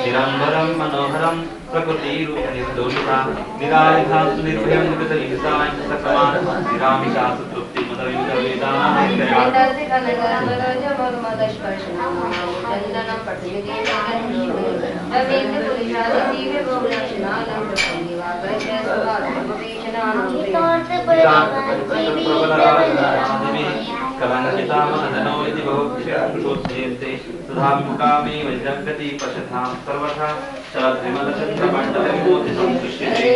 निरंबरं मनोहरं प्रकृतिरूपनिर्दोषता निरायुधास्तु निर्भयं निर्गतलिङ्गसायं सकमान् निरामिषास्तु कलङ्कितामनदनो इति बहुक्षोच्यन्ते सुधामुकामे वैजगति पशथां सर्वथा शरद्विमलचन्द्रमण्डलविभूति संसृष्यते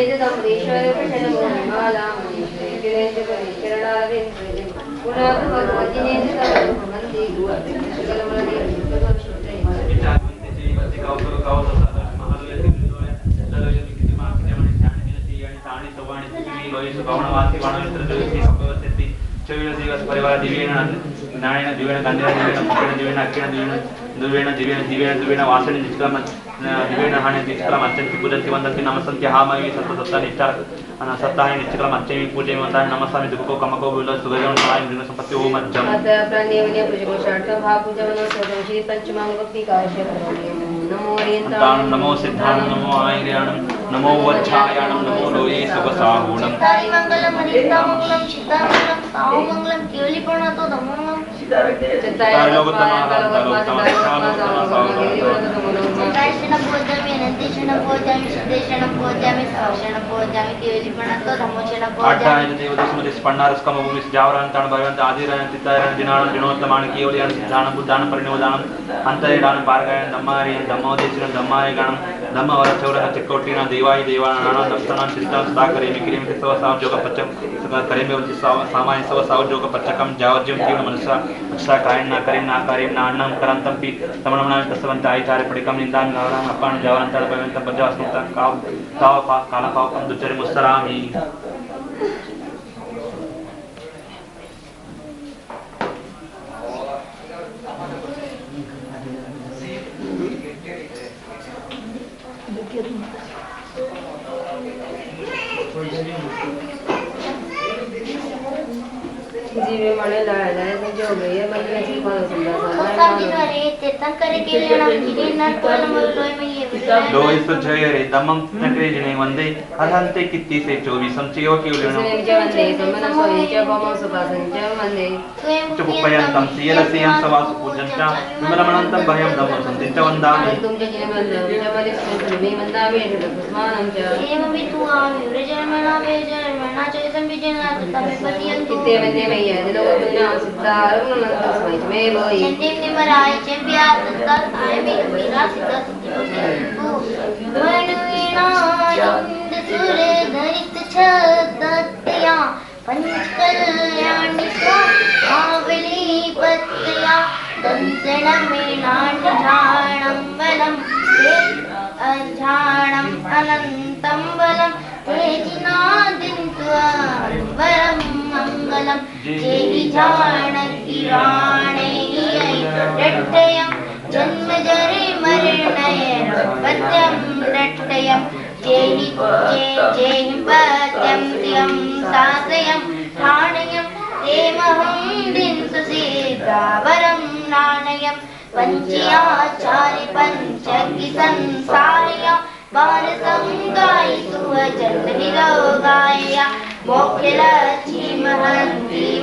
परिवार दिव्येन नारायण दिव्येन गंधेन दिव्येन पुष्पेण दिव्येन अक्षेण दिव्येन दिव्येन वासने निष्कलम दिव्येन हानि निष्कलम अत्यंत पूजन्ति वन्दन्ति नमस्सन्ति हामयि सत्ता निष्ठा सत्ताहि निष्कलम अत्यंत पूजय वन्दन् नमस्सामि दुःखो कमको विलो सुगजन नारायण दिन संपत्ति ओम जम अत प्राणेवने पूजको शार्थ भाव पूजवनो सर्वश्री पंचमांग भक्ति कार्य नमो दानं नमो सिद्धानं नमो आयर्याणं नमो वज्रायाणं नमो लोये सुगसाहुणं चित्तारि मंगलम हरितामंगलम चित्तामंगलम साहुमंगलम केवलीपणातो धम्मंगलम चित्तारि चित्तारिशण पूज्यामि अनंतेशण पूज्यामि सिद्धेशण पूज्यामि साहुशण पूज्यामि केवलीपणातो धम्मशण पूज्यामि आठाय देवदशमति स्पन्नारस्कम भूमि जावरान्ताण भगवन्त आदिरायण चित्तायण दिनाणं दिनोत्तमाण केवल्याण सिद्धाणं बुद्धाणं परिणोदानं अन्तरेणानं पार्गायण धम्मारियं धम्मोदेशिरं धम्माय गणं धम्मवरचौरः चक्कोटिना देवाय देवानां नानां दर्शनां चित्तां सदा करेमि क्रियं सवसावयोगपच्चं करेमि सामाय सवसावयोगपच्चकं जावज्यं जीवन मनसा अक्षा कायं न करें ना करें ना अन्नं करन्तं पि तमनमनां तस्वन्त आयचार्य पडिकं निन्दां नारायण अपान जावरन्ताळ भगवन्तं पज्जास्नुतं काव कालपावकं दुचरि मुस्तरामि जीवे मणे लाय जो गए मन में से कौन सुंदर खोसा बिनरे तेतन करे केलेणम गिरिना तोलमल लोय में ये लोय सुजय रे दमं नकरे जने वंदे अहंते कित्ती से 24 संचयो की उलेनो सुने विजय वंदे समन सोये च गोमो सुपासन च वंदे चुपयंतं सियलसियं सवासु पूजन्ता विमलमनन्तं भयं दमं संतिच वन्दामि तुम च जिने वंदे जमदि सुमे वंदामि तस्मानं च एवं वितुआमि विजयमना विजयमना च संविजना तमे पतियं किते वंदे मैया दिलो पुण्य सिद्धारं नमस्मै मे बोई चंदे निमराय चंबिया सत्ता साय में मेरा सिद्ध वनवीणा इंद सुर धरित छदत्या पंचकल्याणी स्वावली पत्या दंसण में नाट्याणं बलं अझाणं अनन्तं बलं तेजिनादिन्त्वा वरं मंगलम जेहि जानकीराणे रट्टयं जन्म जरे मरणय पत्यं रट्टयं जेहि पत्यं त्यं साधयं ठाणयं हेमहं दिन्तु सीतावरं नाणयं पंचयाचार्य पंचकी संसारय बालसंगाय सुवजननिरोगाय मोक्षलक्ष्मी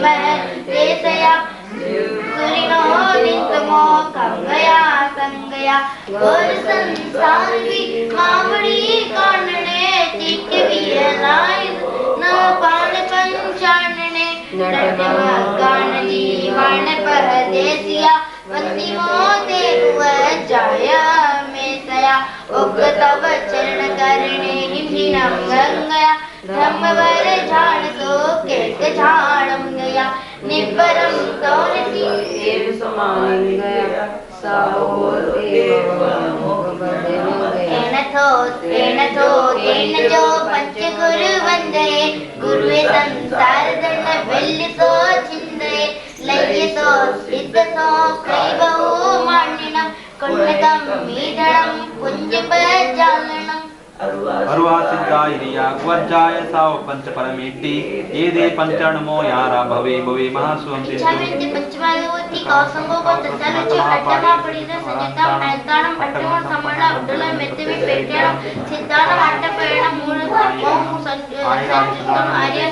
महन्तेशया सुरिनो नितमो कंगया संगया और संसार भी मावड़ी कानने चिट्ट भी लाई न पान पंचानने नटवा गान जीवन परदेसिया वंदी मोते हुआ जाया में सया उगतव चरण करणे हिमहिनम गंगया धम्मवर झाण सो केक झाणम गया निपरम तोरसी एव समान गया साओर एव तेन जो पंच गुरु वंदे गुरुवे संसार धन बिल्ल सो छिंदे लय सो सिद्ध विदसो क्रैवो मार्णिनं कुण्डकं मीदनं कुञ्जपजालनं अरुआ सिद्धाय रिया वज्जाय साव पंच परमेति ये दे पंचणमो यारा भवे भवे महासुम छामेंति पंचमालवती कौसंगो को तत्तलचि अट्टमा पडिद संयुक्तम अयताणम अट्टम समण अब्दुल मेत्तिवि पेट्टणम सिद्धाणम अट्टपेण मूल ओम संयुक्तम आर्य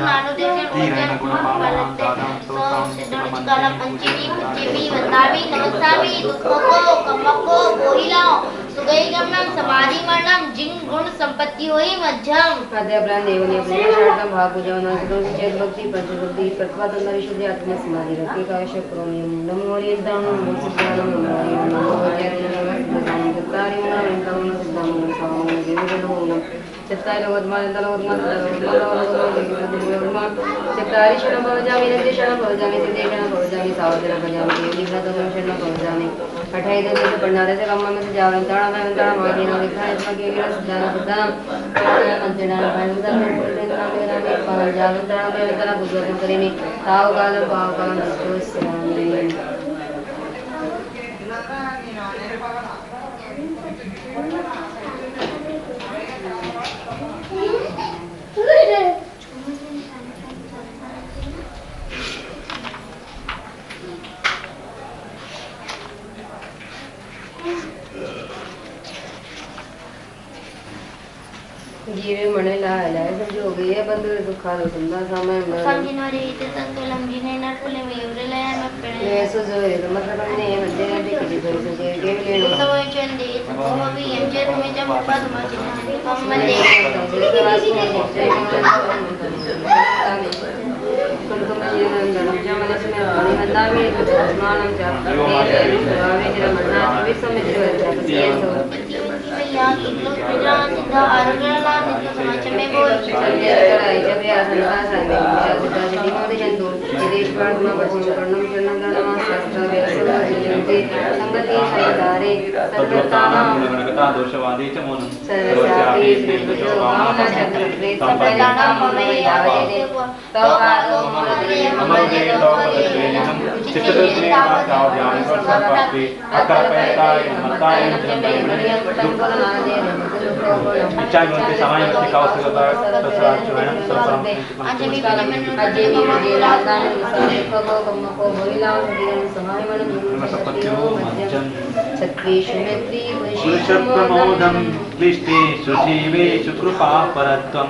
नानुदेशन उद्यान गुणमालते सो सिद्धोचिकाला पंचमी पंचमी वंदामि नमस्तामि दुखको कमको बोहिलाओ सुगैगमनम समाधि मरणम जिन गुण संपत्ति होई मध्यम अध्यापन देवने प्रेषार्थम भाव पूजन चेत भक्ति पंचभक्ति तत्वातंत्र विशुद्धि आत्म समाधि रखी काश प्रोमियम नमो हरिदान नमो सिद्धानम नमो हरिओम नमो हरिओम दत्तारि नमो सिद्धानम नमो देवगणो चित्ताय लोकमानंद चित्तारि शरणं भवजामि नंदि शरणं भवजामि सिद्धे शरणं भवजामि सावधान भवजामि देवी व्रतं शरणं भवजामि अठाई देवी पंडारे से कम्मा में जावन ताणा में ताणा मागी ना लिखा है इसमें केवल सिद्धांत सिद्धांत अंजना पांडुदा में पुरेंद्र मेरा में पाल जावन ताणा में ताणा गुजरन करेमी ताव कालम पाव कालम स्वस्थानी जीवे मने लाला समझो गई है बंद दुखा लो तुम ना समय में समझिनवरे इते तंतुलम जिने नरकुले मेवरेले मप्पणे ये सुजो ये मतलब हमने ये बंदे ने देखी थी तो सुजो गेम ले लो सब चंदे तपोवी एमजे तुम्हें जब पद मचिना कम्मले दोषवादी च मोनम प्रमोदम क्लिष्टेषु जीवेषु कृपा परत्वं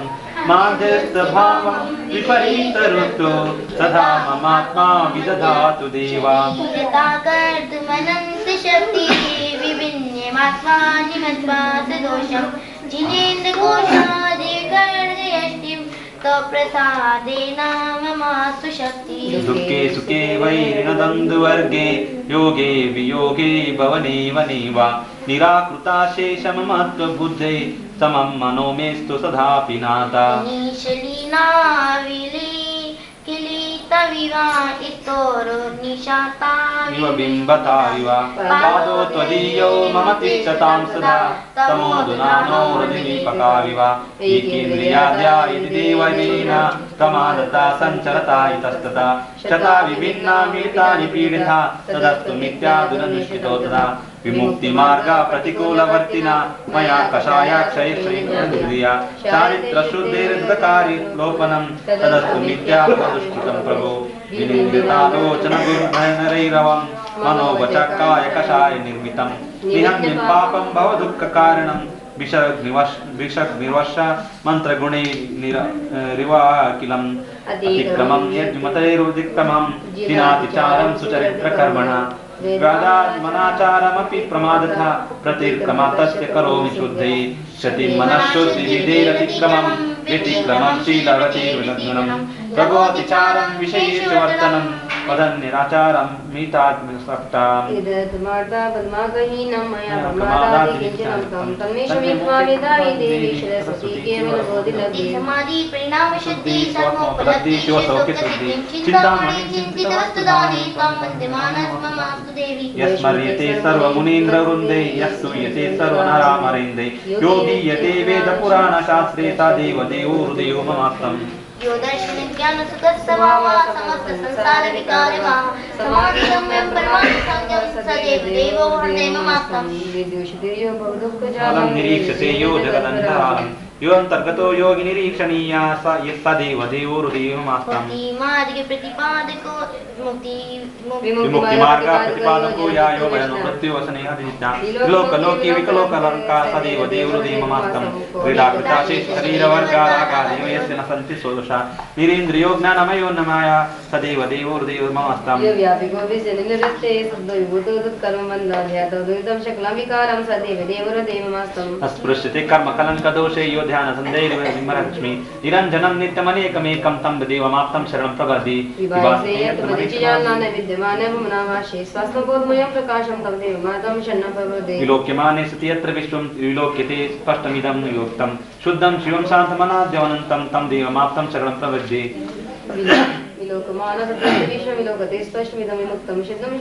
माध्यस्थभावं विपरीतरुतो तथा ममात्मा विदधातु देवा कर्तुमनन्त शक्ति विभिन्यमात्मा जिमत्वात् दोषं जिनेन्द्र कोशादिकर्दयष्टिं प्रसादेन ममास्तु शक्ति दुःखे सुखे वैरिणदन्दुवर्गे योगे वियोगे भवनेव वा निराकृताशेषममत्वबुद्धे समं मनो मेस्तु सदापि नाथा निशलीना विली किलीतविवा इतोरो निशाता इव बिम्बता इव पादो त्वदीयो मम तिष्ठतां सदा तमोदुनानो हृदिदीपकाविव एकेन्द्रियाद्या इति देवैवेन प्रमादता सञ्चरता इतस्तता शता विभिन्ना मिलितानि पीडिता तदस्तु मिथ्या दुरनुष्ठितो तदा विमुक्तिमार्गा प्रतिकूलवर्तिना मया कषायाक्षयश्रीया चारित्रशुद्धेर्दकारी लोपनं तदस्तु मिथ्या प्रदुष्टितं प्रभो विनिन्द्रितालोचनगुर्भैरवं मनोवचक्काय कषाय निर्मितं निहन्यं पापं भवदुःखकारणं विषग्निवश मंत्रगुणे रिवाकिलम् अतिक्रमं यज्मतैरुदिक्रमं दिनातिचारं सुचरित्रकर्मणा गादात्मनाचारमपि प्रमादथा प्रतिक्रमा तस्य करोमि शुद्धये शतिमनःशुद्धिविधेरतिक्रमं व्यतिक्रमं शीलवतीर्विलग्नं प्रभोतिचारं विषयेषु वर्तनं पदन्निराचारं मितात्मसक्ताम् इदत्मार्ता पद्मागहीनं मया प्रमादादि किञ्चनं तं तन्मेषमित्वा निधाय देवी सरस्वती केवल बोधिलब्धि समाधि परिणाम शुद्धि सर्वोपलब्धि शिवसौख्य शुद्धि चिन्तामणि चिन्तितवस्तुदानि त्वं वन्द्यमानस्ममास्तु देवी यस्मर्यते सर्वमुनीन्द्रवृन्दे यस्सूयते सर्वनरामरेन्दे योगी यते वेदपुराणशास्त्रे सा देवदेवो हृदयो ममास्तम् यो दर्शनज्ञ ज्ञान सुख स्वभाव समस्त संसार विकारमा समाधि सम्यम परमात्म संयम सदैव देवो हृदय ममास्तम फलं निरीक्षते यो जगदन्तरालम् यो अंतर्गतो योगी निरीक्षणीया सदैव देवो हृदयमास्ताम् मुक्ति प्रतिपादको विमुक्ति मार्ग प्रतिपादको या यो भयनो मृत्यु वसने अधिष्ठा लोक लोकी विकलोक लंका सदैव देव हृदयमास्ताम् क्रीडा कृताशेष शरीर वर्गाकार्यो यस्य न सन्ति सोदोषा निरीन्द्रियो ज्ञानमयो न माया सदैव देव हृदयमास्ताम् यो व्यापिको विजयनिवृत्ते सद्वैभूतो तत्कर्म मन्दाध्यातो द्वैतं शकलं विकारं सदैव देव हृदयमास्ताम् अस्पृश्यते कर्म कलंक दोषे यो ध्यान संदेह विमरक्ष्मी निरंजनम नित्यमनेकमेकं तं देवमाप्तं शरणं प्रपदि विवासे यत् परिचयानान विद्यमानं नामाशे स्वास्थ्यबोधमयं प्रकाशं तं देवमातं शरणं प्रपदि विलोक्यमाने सति यत्र विश्वं विलोक्यते स्पष्टमिदं योक्तं शुद्धं शिवं शान्तमनाद्यवनन्तं तं देवमाप्तं शरणं प्रपद्ये विलोकमानः विश्व विलोकते स्पष्टमिदं विमुक्तं शुद्धं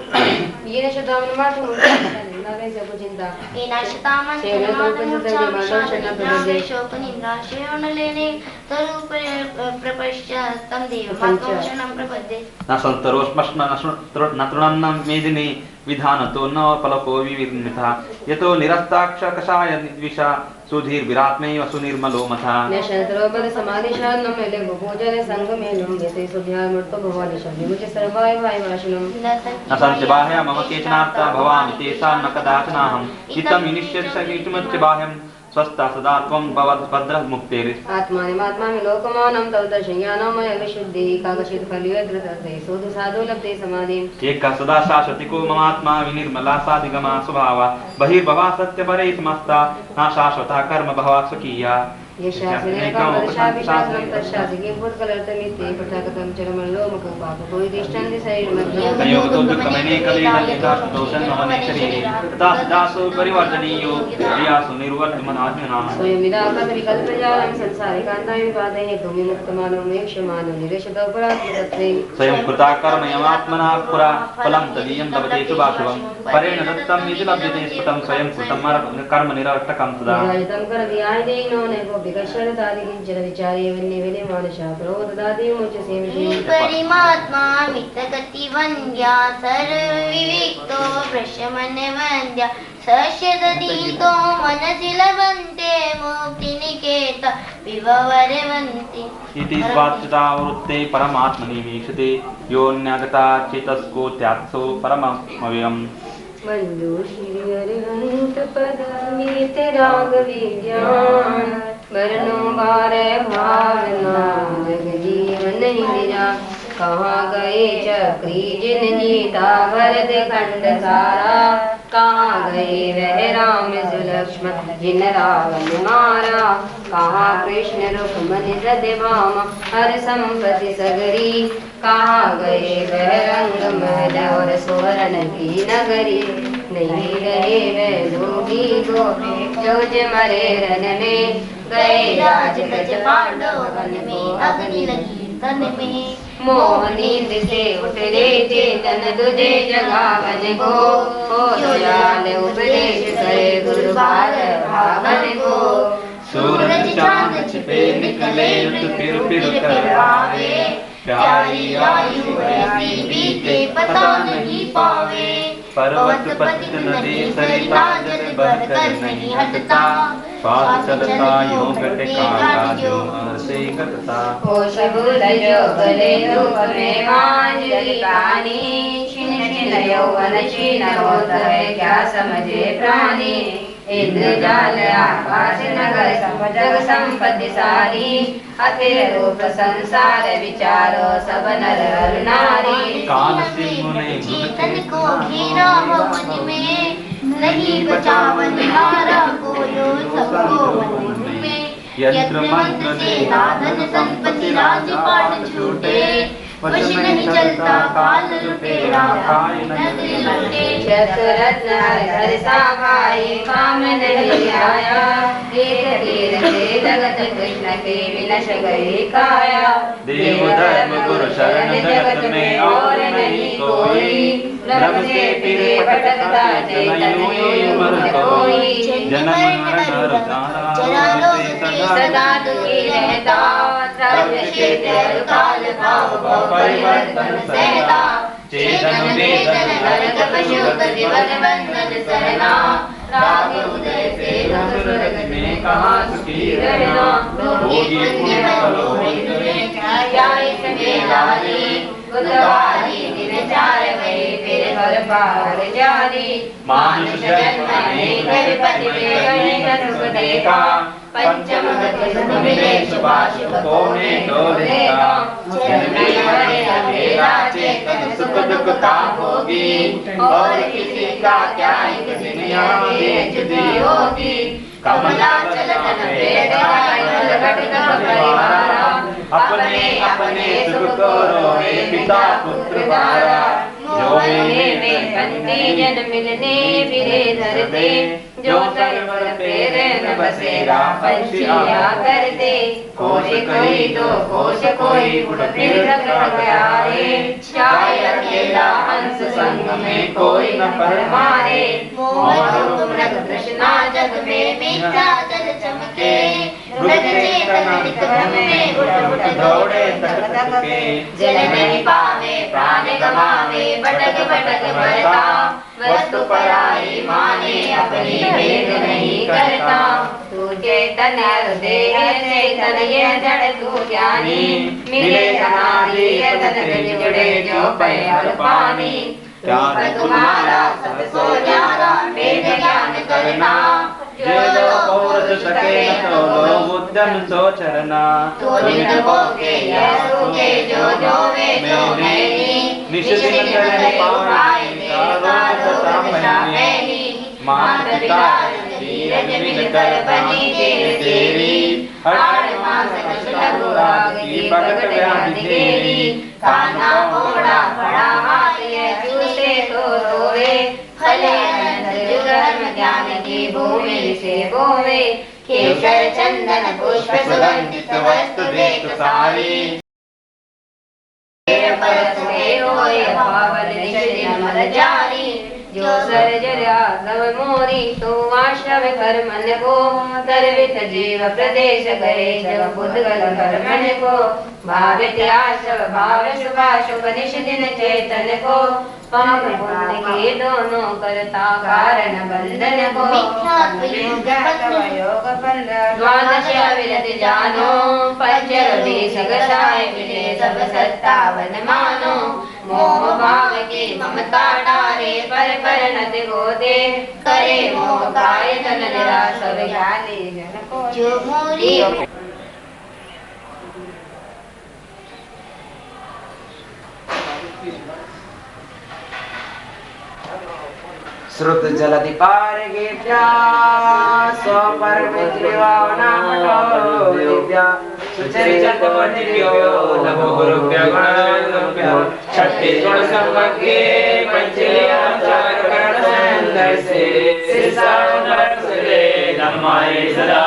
येन शतामनुमार्थं नागस्य कुचिन्ता एनाशतामन चरमादमुच्चामि शोकनिन्द्राशयोनलेने तरूप प्रपश्यतं देवमात्मं शरणं प्रपद्ये न सन्तरोष्मश्न न तृणन्नं मेदिनी विधानतो न पलको विविर्मितः यतो निरस्ताक्ष कषाय द्विषा सुधीर विरात्मेव सुनिर्मलो मथा न शतरोपद समाधिशान न मेले भोजन संगमेनं यते सुध्यामर्तो भवानि शब्दे मुझे सर्वाय भाई वाशनम न संच बाह्य मम केचनार्था भवामि तेषां न कदाचनाहं हितं विनिश्यस्य सकीचुमच्च बाह्यं स्वस्था सदा त्वं भवद्भद्रः मुक्तेर् आत्मानि लोकमानं तव दर्शयानमय विशुद्धि कागशित फलियद्रतते सोधु साधु लब्धे समाधि एक सदा शाश्वतिको ममात्मा विनिर्मला साधिगमा स्वभावा बहिर्भवा सत्यपरे समस्ता न शाश्वता कर्म भवा स्वकीया यशासिने कामदशाभिशास्त्रं तस्यासिके भूतकलर्तमिति पठाकतं चरमल्लोमकं पापकोई दिष्टन्ति शरीरमध्ये संयोगतो दुःखमेनेकलेनाशुदोषं ममनेक्षरीरे तथा सदासु परिवर्जनीयो क्रियासु निर्वर्तमनात्मना स्वयमिदाकविकल्पजालं संसारिकान्ताय विपादैः भूमिमुक्तमानो मोक्षमानो निरेशतो परात्मतत्त्वे स्वयं कृता कर्मयमात्मना पुरा फलं तदीयं लभते शुभाशुभं परेण दत्तम् इति लभ्यते स्फुटं स्वयं कृतं कर्म निरर्थकं तदा विराजितं करदियाय देनो नैको विकर्षणतादि किञ्चन विचारे वन्यवेदे मानशास्त्रो ददाति मोचसे विषये परिमात्मा मितगतिवन्द्या सर्वविविक्तो भ्रशमनवन्द्या सश्यदधीतो मनसि लभन्ते मुक्तिनिकेत विभवरवन्ति इति स्वाच्युतावृत्ते परमात्मनि वीक्षते योऽन्यगता चेतस्को त्यात्सो परममव्ययम् वन्दो श्री हरिहंत पदमित राग विज्ञान वर्णो बार भावना जग जीवन इंदिरा कहाँ गए चक्री जिन जीता भरत खंड सारा कहाँ गए वह राम सुलक्ष्मण जिन रावण मारा कहाँ कृष्ण रुक्मणी सत्यभामा हर संपत्ति सगरी कहाँ गए वह रंग महल और स्वर्ण की नगरी नहीं रहे वह जोगी गोपी जोज मरे रन में गए राज गज पांडव वन में अग्नि लगी तन में मोह नींद से उठ रे चेतन तुझे जगावन को हो दयाल उपदेश करे गुरु बाल भावन को सूरज चांद छिपे निकले ऋतु फिर कर आवे प्यारी आयु ऐसी बीते पता नहीं पावे पर्वत पतित नदी सरिता जल बहकर नहीं हटता पास चलता योग टिकाता जो से करता होश भूल जो गले रूप में मांझली पानी छिन छिन यौवन छिन होता है क्या समझे प्राणी इंद्रजाल आकाश नगर जग संपत्ति सारी अथिर रूप संसार विचारो सब नर और नारी काल सिंह ने चेतन को घेरा भवन में नहीं बचावन हारा कोयो सबको वन में यत्र मंत्र से साधन संपत्ति राजपाट छूटे वश नहीं चलता काल लुटेरा नगरी लुटे चतु रत्न हर साभाई काम नहीं आया एक तीर से जगत कृष्ण के विनश गई काया देव धर्म गुरु शरण जगत में और नहीं कोई ब्रह्म से फिर भटकता चैतन्य मर कोई जन्म मरण जरा लोग सदा दुखी रहता द्रव्य क्षेत्र काल भाव परिवर्तन सहता चेतन वेदन नरक पशु गति बल बंधन सरना राग उदय से रघुरगति में कहाँ सुखी रहना भोगी पुण्य क्या इसमें जानी गुणवारी दिन चार गए फिर हर पार जानी मानुष जन्म में गणपति में गणेश सुख देखा पंचम गति सुख मिले शुभाशुभ को में डोलेगा जन्म हरे अंधेरा चेतन सुख दुख का भोगी और किसी का क्या एक दुनिया में जुदी होगी कमला चलन अपने अपने सुख को रोए पिता पुत्र बारा में बंदी जन मिलने फिरे धरते जो सरवर प्रेरण बसेरा पंछिया करते कोश कोई तो कोश कोई उड़ फिर आए चाहे अकेला हंस संग में कोई न परमारे मोह मृग तृष्णा जग में मिथ्या जल चमके मृग चेतन निकट में उठ उठ दौड़े तक तक के जल नहीं पावे प्राण गवावे भटक भटक मरता वस्तु पराई माने अपनी भेद नहीं करता तू चेतन हृदय चेतन ये जड़ तू ज्ञानी मिले अनादि तन जुड़े जो पे और पानी तुम्हारा सब सो न्यारा वेद ज्ञान करना जो लोग सके तो लोग उद्यम सो चरना तो दिन भोगे यह सूखे जो जो वे जो मेरी निश्चित करे पाए माता पिता धीरज मिल कर बनी तेरी हर मास लघु राग की भगत व्याधि तेरी कान्हा घोड़ा बड़ा हाथी है चूसे तो रोवे फले जुगर्म ज्ञान की भूमि से बोवे केसर चंदन पुष्प सुगंधित वस्तु देख सारी जारी जो सर्जर्या नव मोरी तो आश्रम कर मन को सर्वित जीव प्रदेश गए जब बुद्धगल कर मन को भावित आशव भाव शुभाशुभ निश दिन चेतन को पाप पुण्य के दोनों करता कारण बंधन को द्वादश विरत जानो पंचरवि सगसाय मिले सब सत्तावन मानो मोह भाव के ममता डारे पर नद गोदे करे मोह काय धन निराश ज्ञानी जन को जो मोरी श्रुत जलधि पारगेभ्या स्वपरमित्रिवानामटोभ्या सुचरिचतमतिभ्यो नमो गुरुभ्यो गणाधिपभ्यो छत्तीस गुण संवज्ञे पंचेयाचारकरणसंदर्शे शिरसावनरसरे धम्माय सदा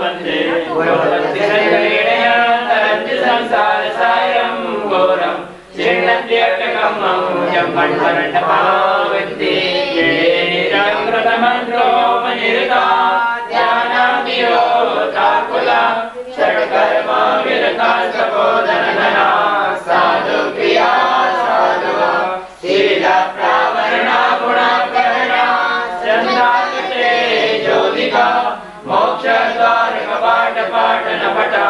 वन्दे गुरुभक्ति संगरेणया तरन्ति संसारसायं घोरं चिन्नत्यटकमं जम्मण्डपावन्ति निरङ्कृतमन्त्रो मनिरता ध्यानादियो ताकुला षट्कर्मा विरता सपोदनधना साधु प्रिया साधु शील प्रावरणा गुणाकरणा चन्दाकृते ज्योतिका मोक्षद्वार कपाट पाटन पटा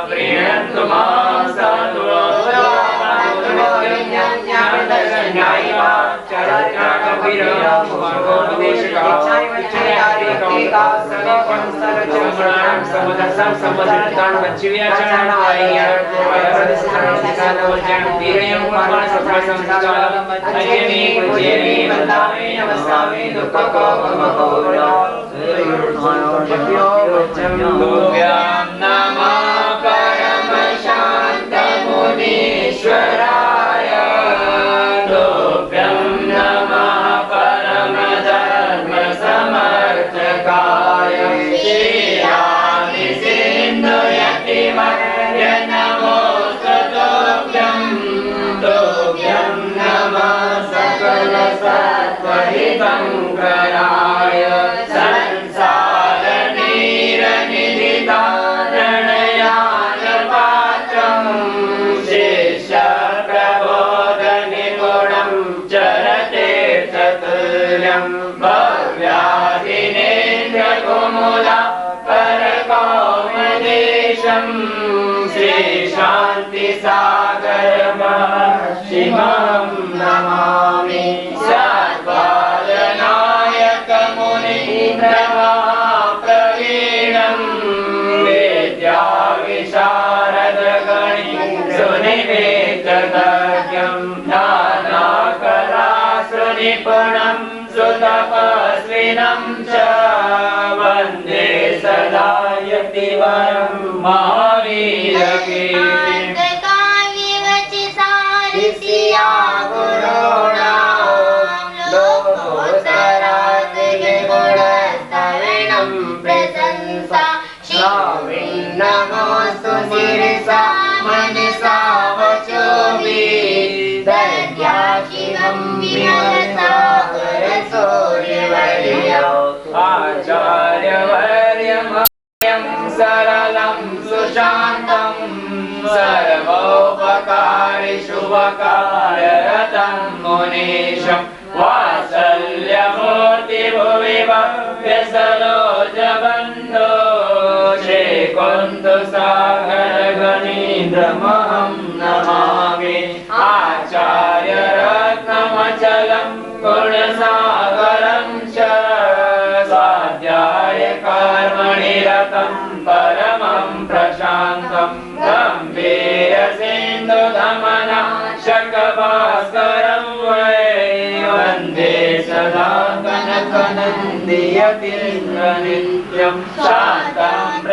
प्रीणन्तु मां साधु मुनीश्वराय तुभ्यं नमः परम धर्म समर्थकाय श्रीरामि सिन्धु यतिवर्य नमोस्तुभ्यं तुभ्यं नमः सकल सत्त्वहितङ्कराय संसार नीरनिधिता कुमुदा करकौमुदेशं श्रीशान्तिसागरमहर्षिमहं नमामि सद्वादनायकमुनीन्द्रमहाप्रवीणं विद्याविशारदगणितसुनिवेदितज्ञं नानाकलासुनिपुणं सुतपस्विनं च वन्दे सदा यतिवरं महावीरकीर्तिम् नमोस्तु शिरसा मनसा वचोभिः दद्या शिवं विमलसागरसौर्यवर्यौ आचार्यवर्यमयं सरलं सुशान्तं सर्वोपकारि शुभकार्यरतं मुनीशं वात्सल्यमूर्तिभुवि भव्यसरोजबन्धो श्रीकुन्दसागरगणीन्द्रमहं नमामि आचार्यरत्नमचलं गुणसागरं च स्वाध्यायकर्मणि रतं परमं प्रशान्तं गम्भीरसिन्धुदमनं शकभास्करं वै वन्दे सदा कनकनन्दीयतीन्द्रनित्यं शान्तं